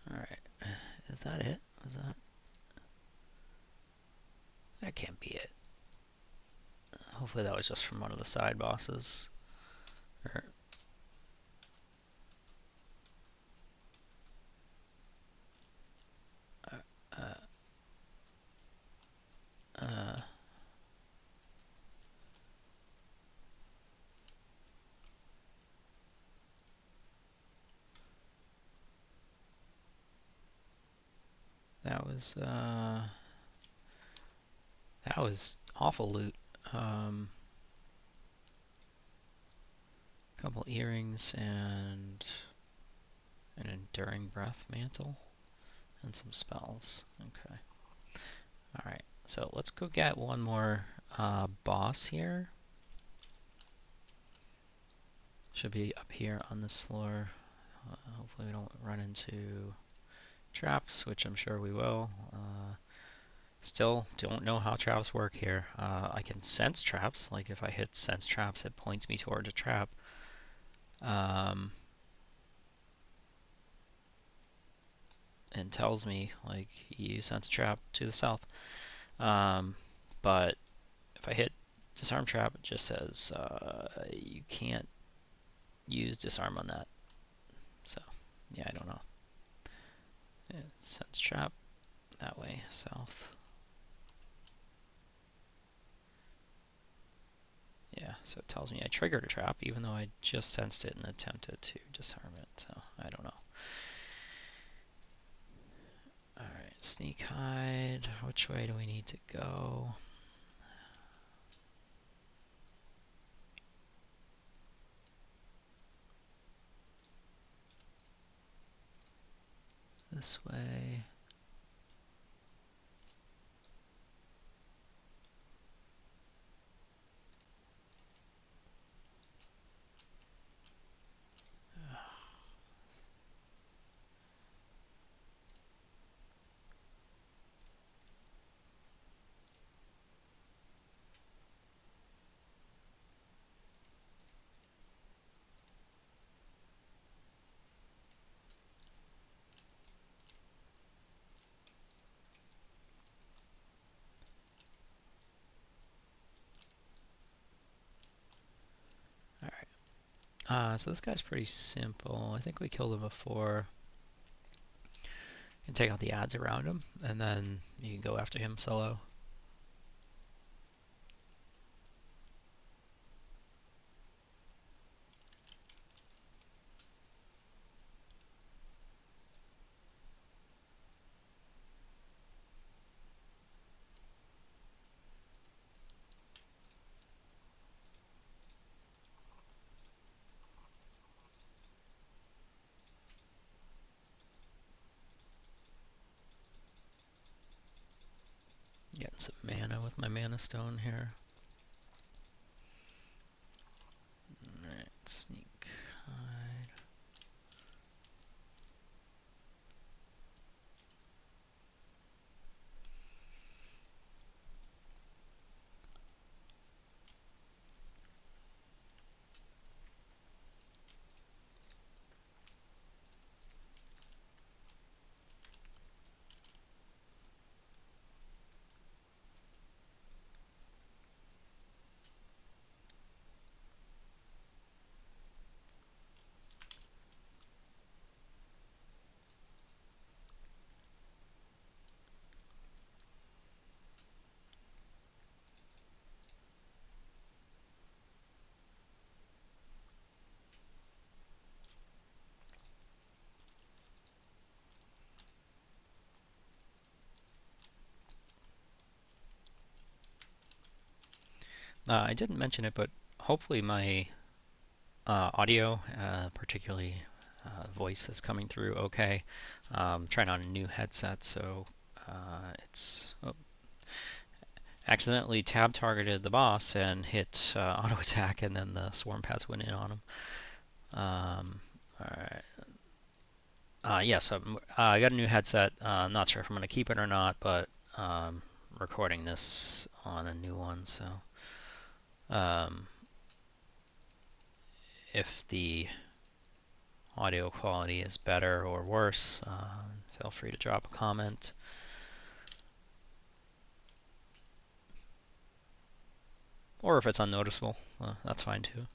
Alright, is that it? Was that? That can't be it. Hopefully that was just from one of the side bosses. Or, uh, uh, that was awful loot. Couple earrings and an enduring breath mantle and some spells. Okay. Alright, so let's go get one more boss here. Should be up here on this floor. Hopefully we don't run into traps, which I'm sure we will. Still don't know how traps work here. I can sense traps, like if I hit sense traps, it points me toward a trap. And tells me, like, you sense a trap to the south. But if I hit disarm trap, it just says you can't use disarm on that. So, yeah, I don't know. Yeah, sense trap that way, south. Yeah, so it tells me I triggered a trap, even though I just sensed it and attempted to disarm it, so I don't know. Alright, sneak hide. Which way do we need to go? This way. So this guy's pretty simple. I think we killed him before. You can take out the ads around him, and then you can go after him solo. Getting some mana with my mana stone here. Alright, sneak, hide. I didn't mention it, but hopefully my audio, particularly voice, is coming through okay. Trying on a new headset, so it's accidentally tab targeted the boss and hit auto attack, and then the swarm paths went in on him. Alright. Yeah, so I got a new headset. I'm not sure if I'm going to keep it or not, but recording this on a new one, so if the audio quality is better or worse, feel free to drop a comment. Or if it's unnoticeable, that's fine too.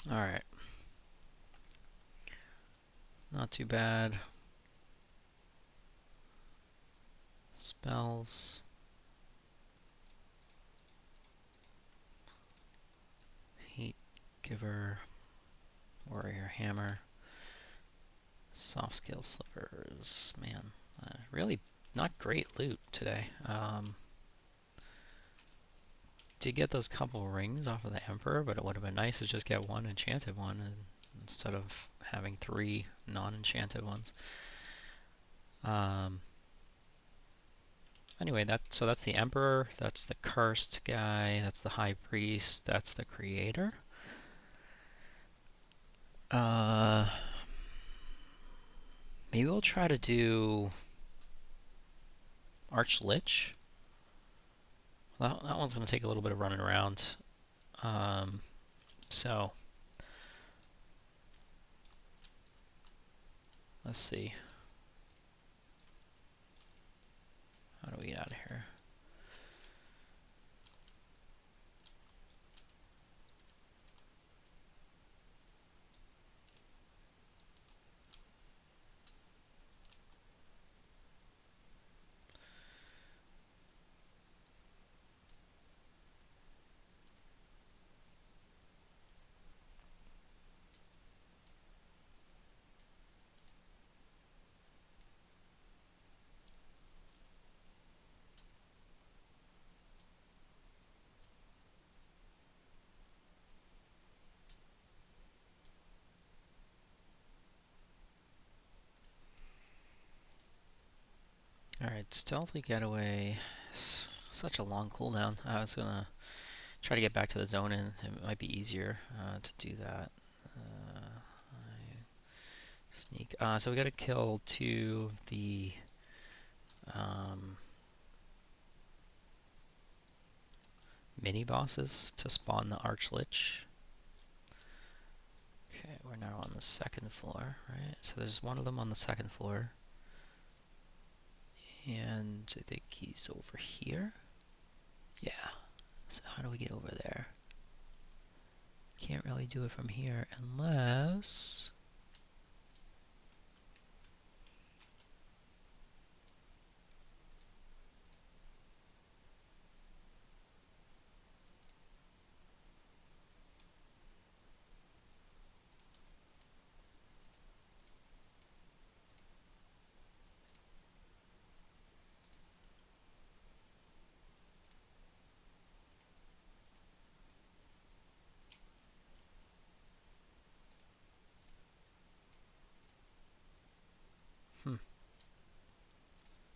Alright. Not too bad. Spells. Heat Giver. Warrior Hammer. Soft Scale Slivers. Man, really not great loot today. Did get those couple rings off of the Emperor, but it would have been nice to just get one enchanted one instead of having 3 non-enchanted ones. Anyway, so that's the Emperor, that's the Cursed guy, that's the High Priest, that's the Creator. Maybe we'll try to do Archlich. That one's going to take a little bit of running around. So let's see. How do we get out of here? Alright, Stealthy Getaway. Such a long cooldown. I was going to try to get back to the zone and it might be easier to do that. Sneak. So we got to kill 2 of the mini bosses to spawn the Archlich. Okay, we're now on the 2nd floor, right? So there's one of them on the 2nd floor. And I think he's over here. Yeah. So how do we get over there? Can't really do it from here unless...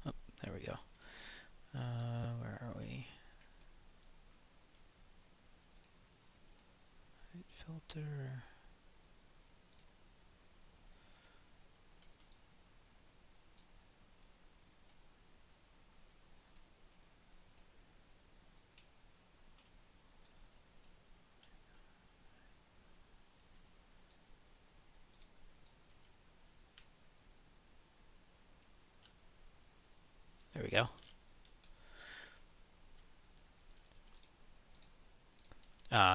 Oh, there we go. Where are we? Light filter. There we go.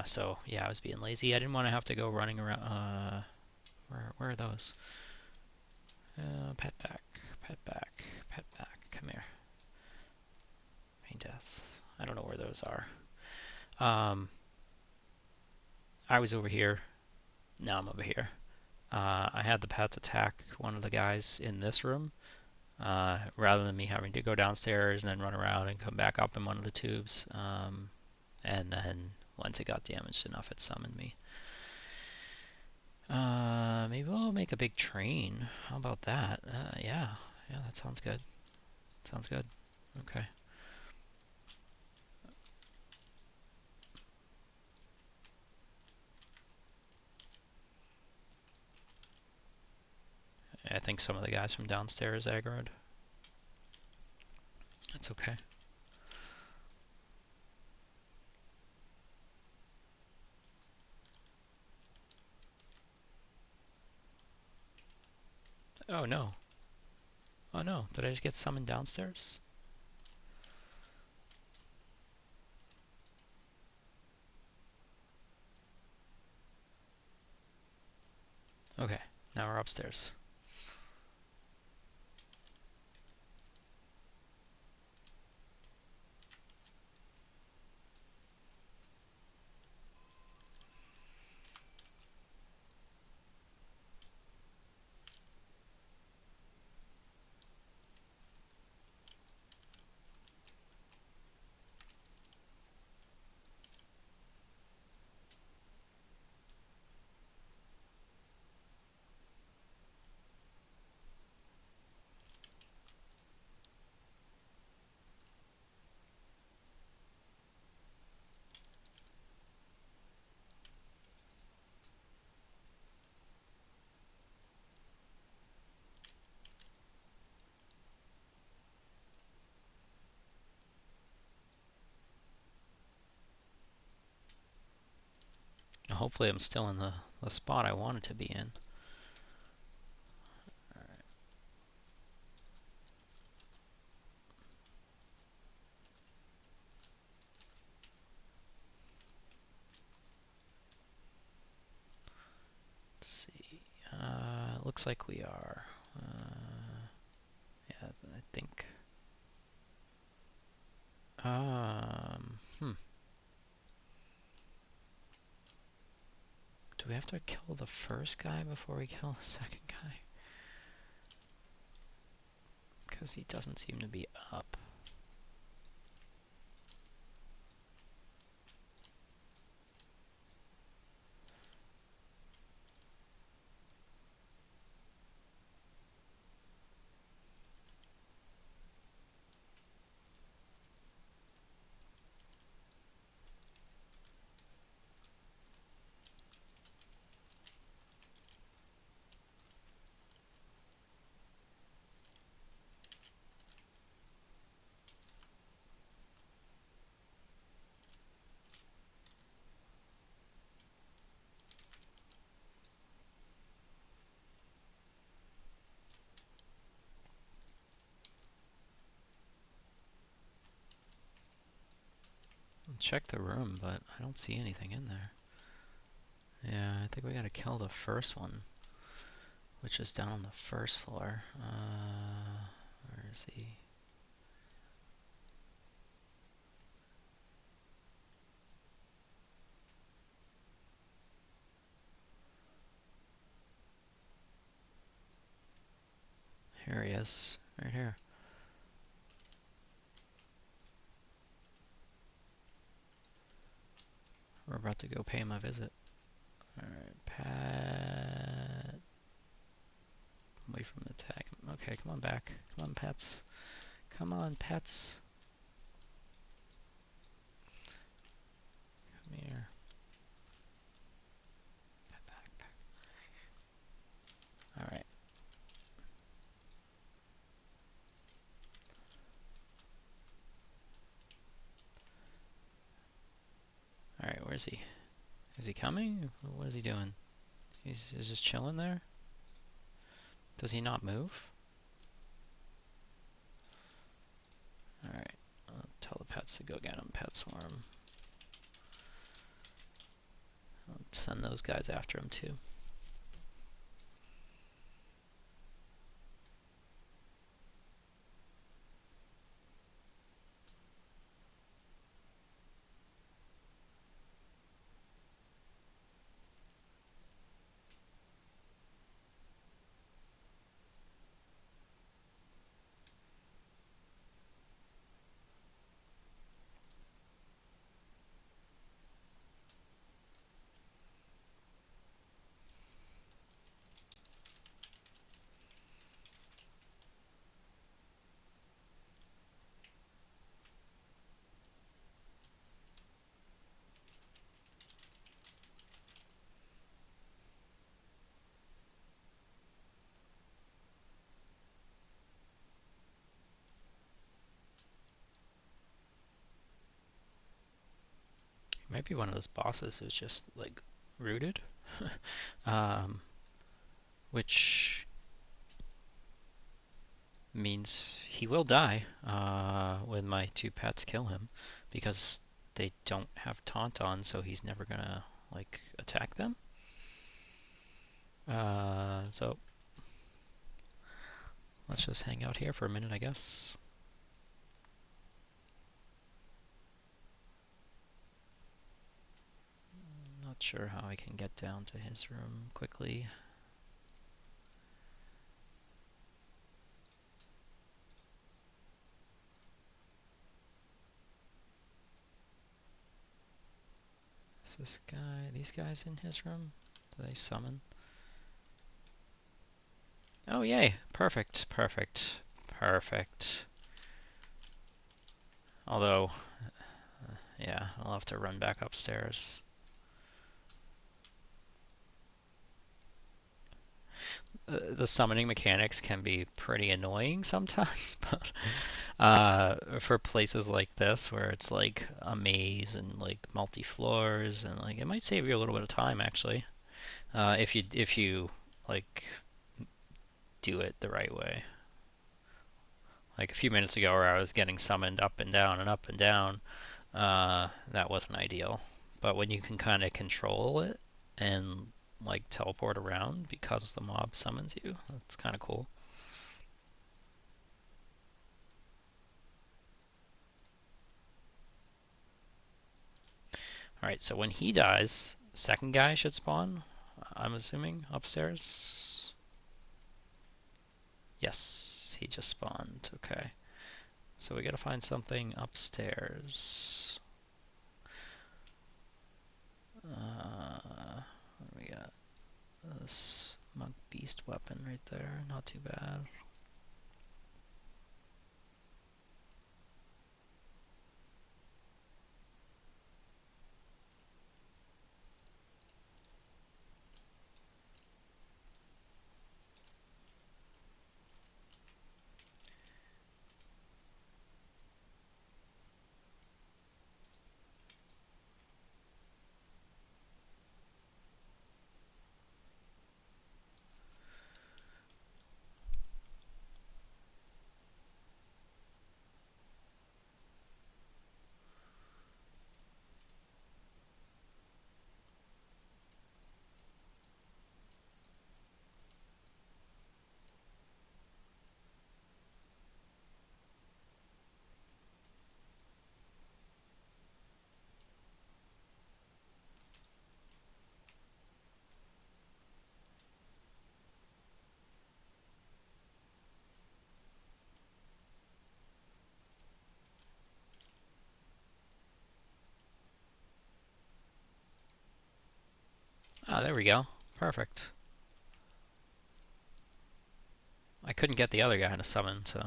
So yeah, I was being lazy. I didn't want to have to go running around. Where are those? Pet back, pet back, pet back. Come here. Main death. I don't know where those are. I was over here. Now I'm over here. I had the pets attack one of the guys in this room, rather than me having to go downstairs and then run around and come back up in one of the tubes. And then once it got damaged enough, it summoned me. Maybe we'll make a big train. How about that? Yeah, that sounds good. Sounds good. Okay. I think some of the guys from downstairs aggroed. That's okay. Oh no. Oh no, did I just get summoned downstairs? Okay, now we're upstairs. Hopefully I'm still in the spot I wanted to be in. Alright, let's see. It looks like we are. Yeah, I think. Do we have to kill the first guy before we kill the second guy? Because he doesn't seem to be up. Check the room, but I don't see anything in there. Yeah, I think we gotta kill the first one, which is down on the first floor. Where is he? Here he is, right here. We're about to go pay him a visit. Alright, Pat. Away from the tag. Okay, come on back. Come on, pets. Come on, pets. Come here. Back. Alright. Alright, where's he? Is he coming? What is he doing? He's just chilling there? Does he not move? Alright, I'll tell the pets to go get him, Pet Swarm. I'll send those guys after him too. Might be one of those bosses who's just like rooted, which means he will die when my two pets kill him, because they don't have taunt on, so he's never gonna like attack them. So let's just hang out here for a minute, I guess. Not sure how I can get down to his room quickly. Is this guy, these guys in his room? Do they summon? Oh, yay. Perfect, perfect, perfect. Although, yeah, I'll have to run back upstairs. The summoning mechanics can be pretty annoying sometimes, but for places like this where it's like a maze and like multi floors and like it might save you a little bit of time actually, if you like do it the right way. Like a few minutes ago where I was getting summoned up and down and up and down, that wasn't ideal. But when you can kind of control it and like teleport around because the mob summons you, that's kind of cool. Alright, so when he dies, second guy should spawn, I'm assuming, upstairs. Yes, he just spawned. Okay. So we gotta find something upstairs. What do we got? This monk beast weapon right there. Not too bad. Ah, there we go. Perfect. I couldn't get the other guy to summon, so...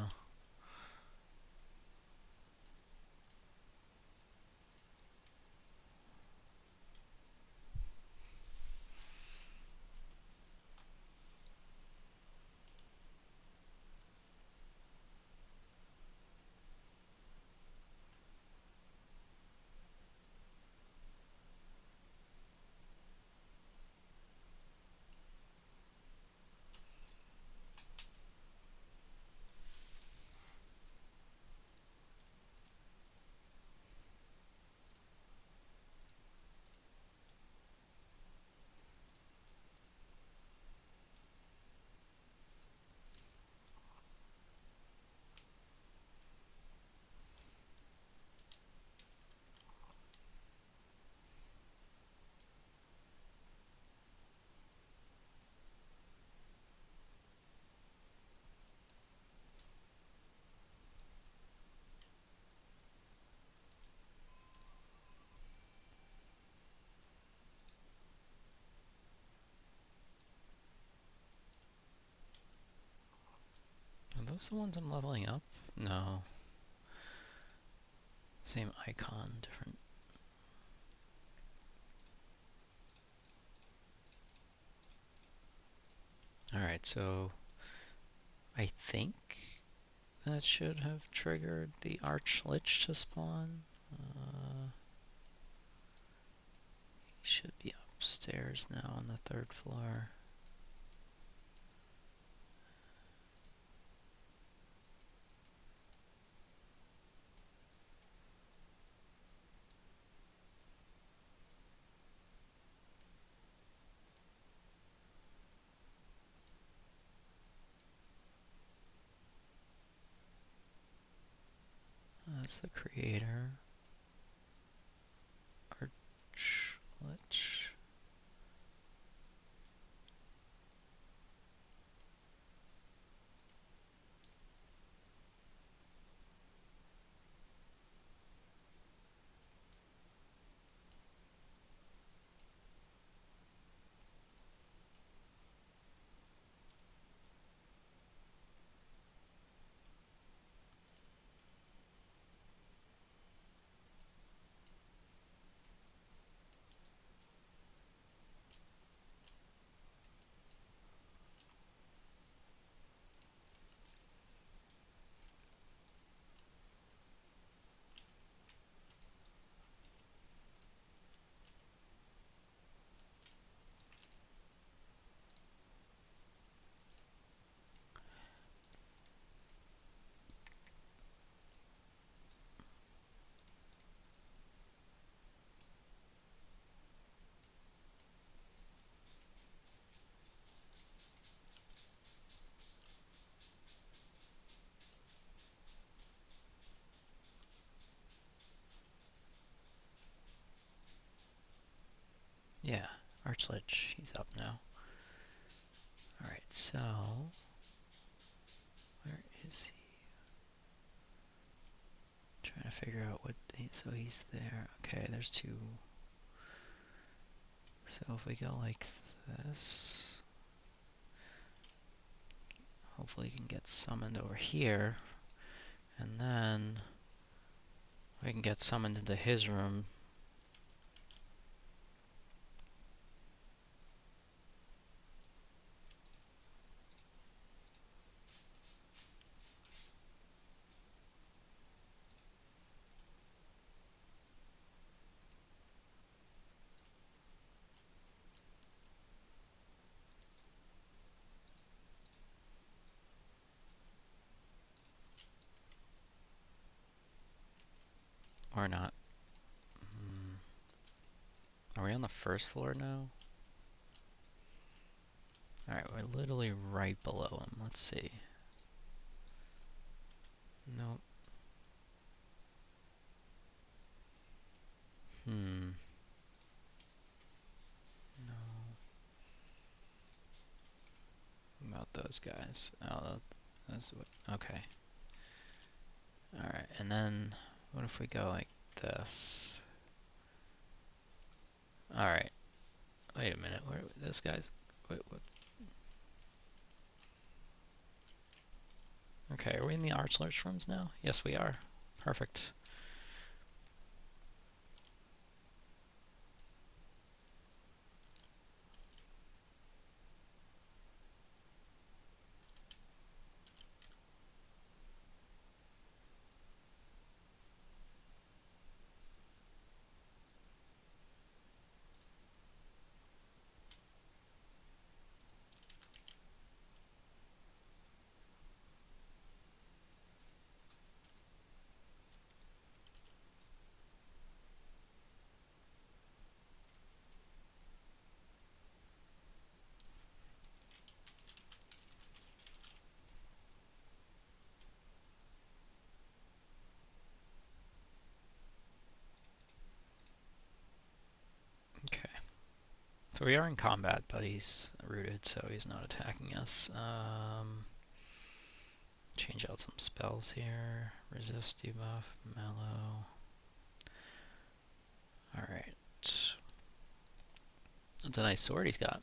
Are those the ones I'm leveling up? No. Same icon, different... Alright, so... I think that should have triggered the Arch Lich to spawn. He should be upstairs now on the third floor. That's the creator. Archlet. Yeah, Archlich, he's up now. Alright, so where is he? Trying to figure out what, so he's there. Okay, there's two. So if we go like this, hopefully he can get summoned over here, and then we can get summoned into his room. Or not. Are we on the first floor now? Alright, we're literally right below him. Let's see. Nope. No. About those guys. Oh, that's what. Okay. Alright, and then what if we go like this? Alright. Wait a minute. Where this guy's? Wait, what? Okay, are we in the Archlerch rooms now? Yes, we are. Perfect. Okay. So we are in combat, but he's rooted, so he's not attacking us. Change out some spells here. Resist, debuff, mellow. Alright. That's a nice sword he's got.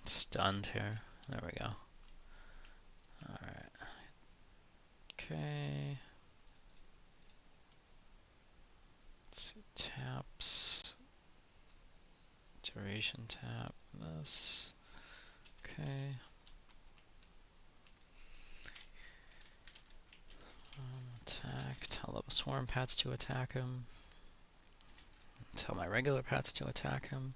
Stunned here. There we go. Alright. Okay. Let's see. Taps. Duration tap. This. Okay. Attack. Tell the swarm pets to attack him. Tell my regular pets to attack him.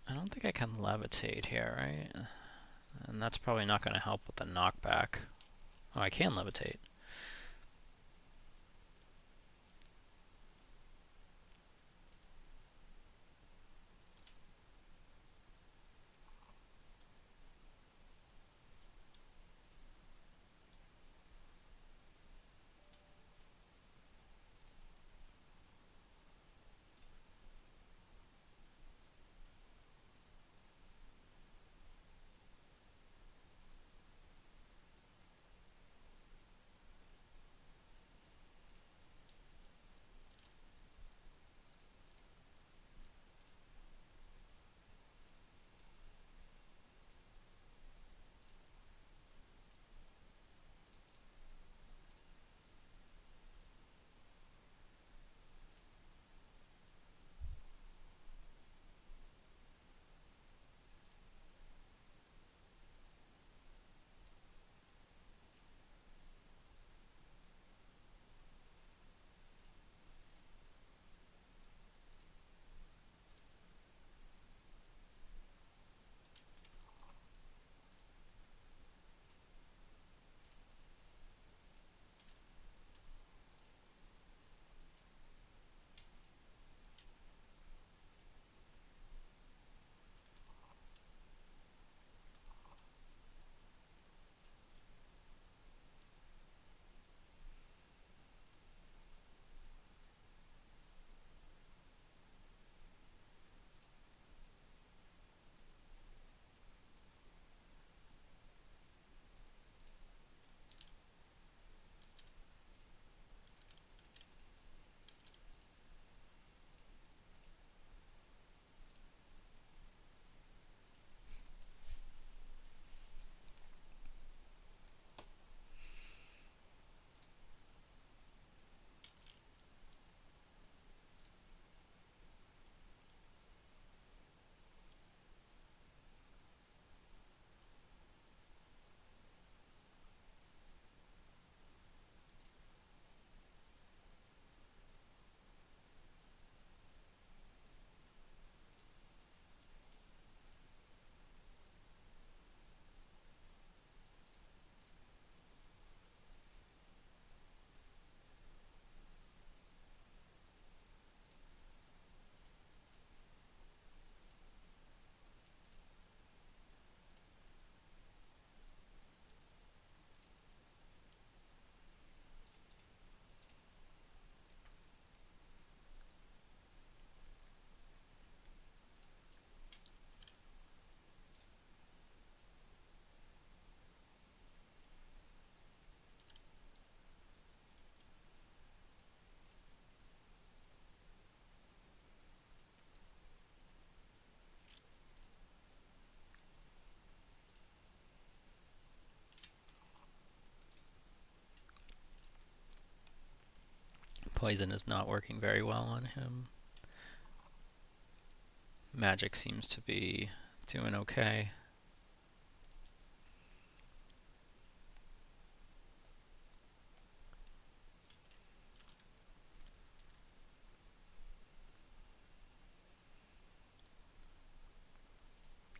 I don't think I can levitate here, right? And that's probably not going to help with the knockback. Oh, I can levitate. Poison is not working very well on him. Magic seems to be doing okay.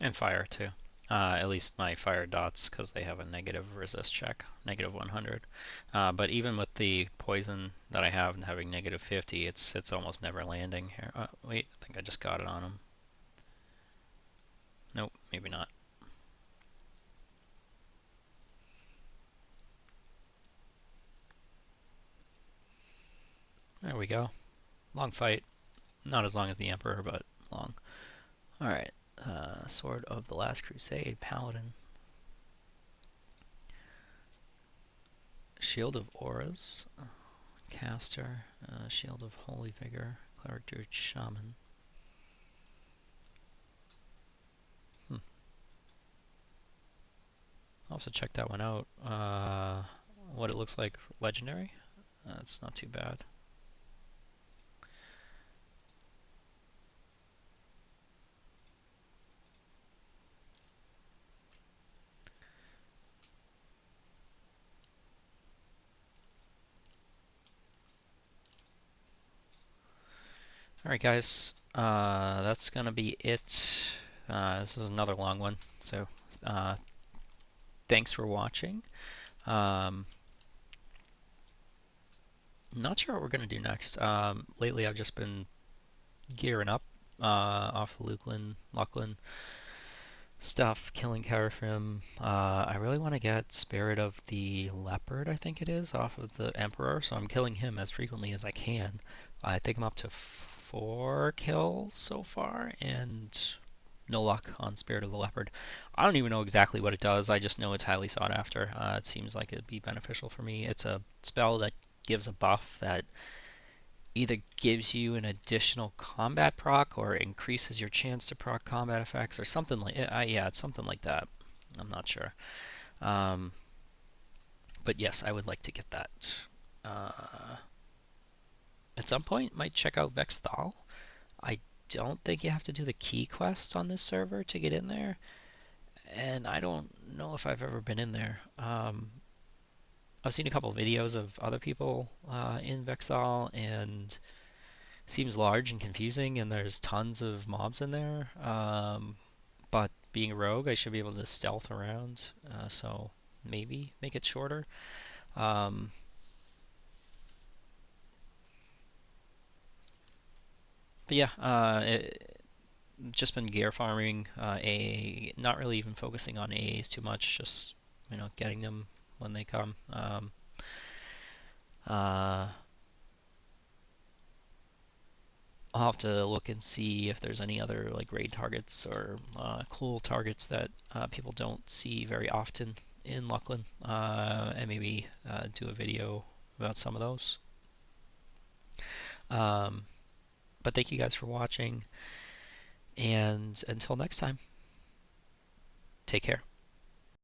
And fire too. At least my fire dots, because they have a negative resist check, negative 100. But even with the poison that I have having negative 50, it's almost never landing here. Wait, I think I just got it on him. Nope, maybe not. There we go. Long fight. Not as long as the Emperor, but long. Alright. Sword of the Last Crusade, Paladin. Shield of Auras, Caster. Shield of Holy Vigor, Cleric Druid Shaman. I'll have to check that one out. What it looks like legendary. That's not too bad. Alright guys, that's gonna be it. This is another long one, so uh, thanks for watching. Not sure what we're gonna do next. Lately I've just been gearing up off of Lachlan stuff, killing Carafrim. I really want to get Spirit of the Leopard, I think it is, off of the Emperor, so I'm killing him as frequently as I can. I think I'm up to 4 kills so far, and no luck on Spirit of the Leopard. I don't even know exactly what it does, I just know it's highly sought after. It seems like it'd be beneficial for me. It's a spell that gives a buff that either gives you an additional combat proc or increases your chance to proc combat effects or something like yeah, it's something like that. I'm not sure. Um, but yes, I would like to get that. At some point, might check out Vexthal. I don't think you have to do the key quest on this server to get in there, and I don't know if I've ever been in there. I've seen a couple of videos of other people in Vexthal, and seems large and confusing, and there's tons of mobs in there. But being a rogue, I should be able to stealth around, so maybe make it shorter. Um, but yeah, just been gear farming, not really even focusing on AAs too much, just getting them when they come. Uh, I'll have to look and see if there's any other like raid targets or cool targets that people don't see very often in Lachlan, and maybe do a video about some of those. Um, but thank you guys for watching, and until next time, take care.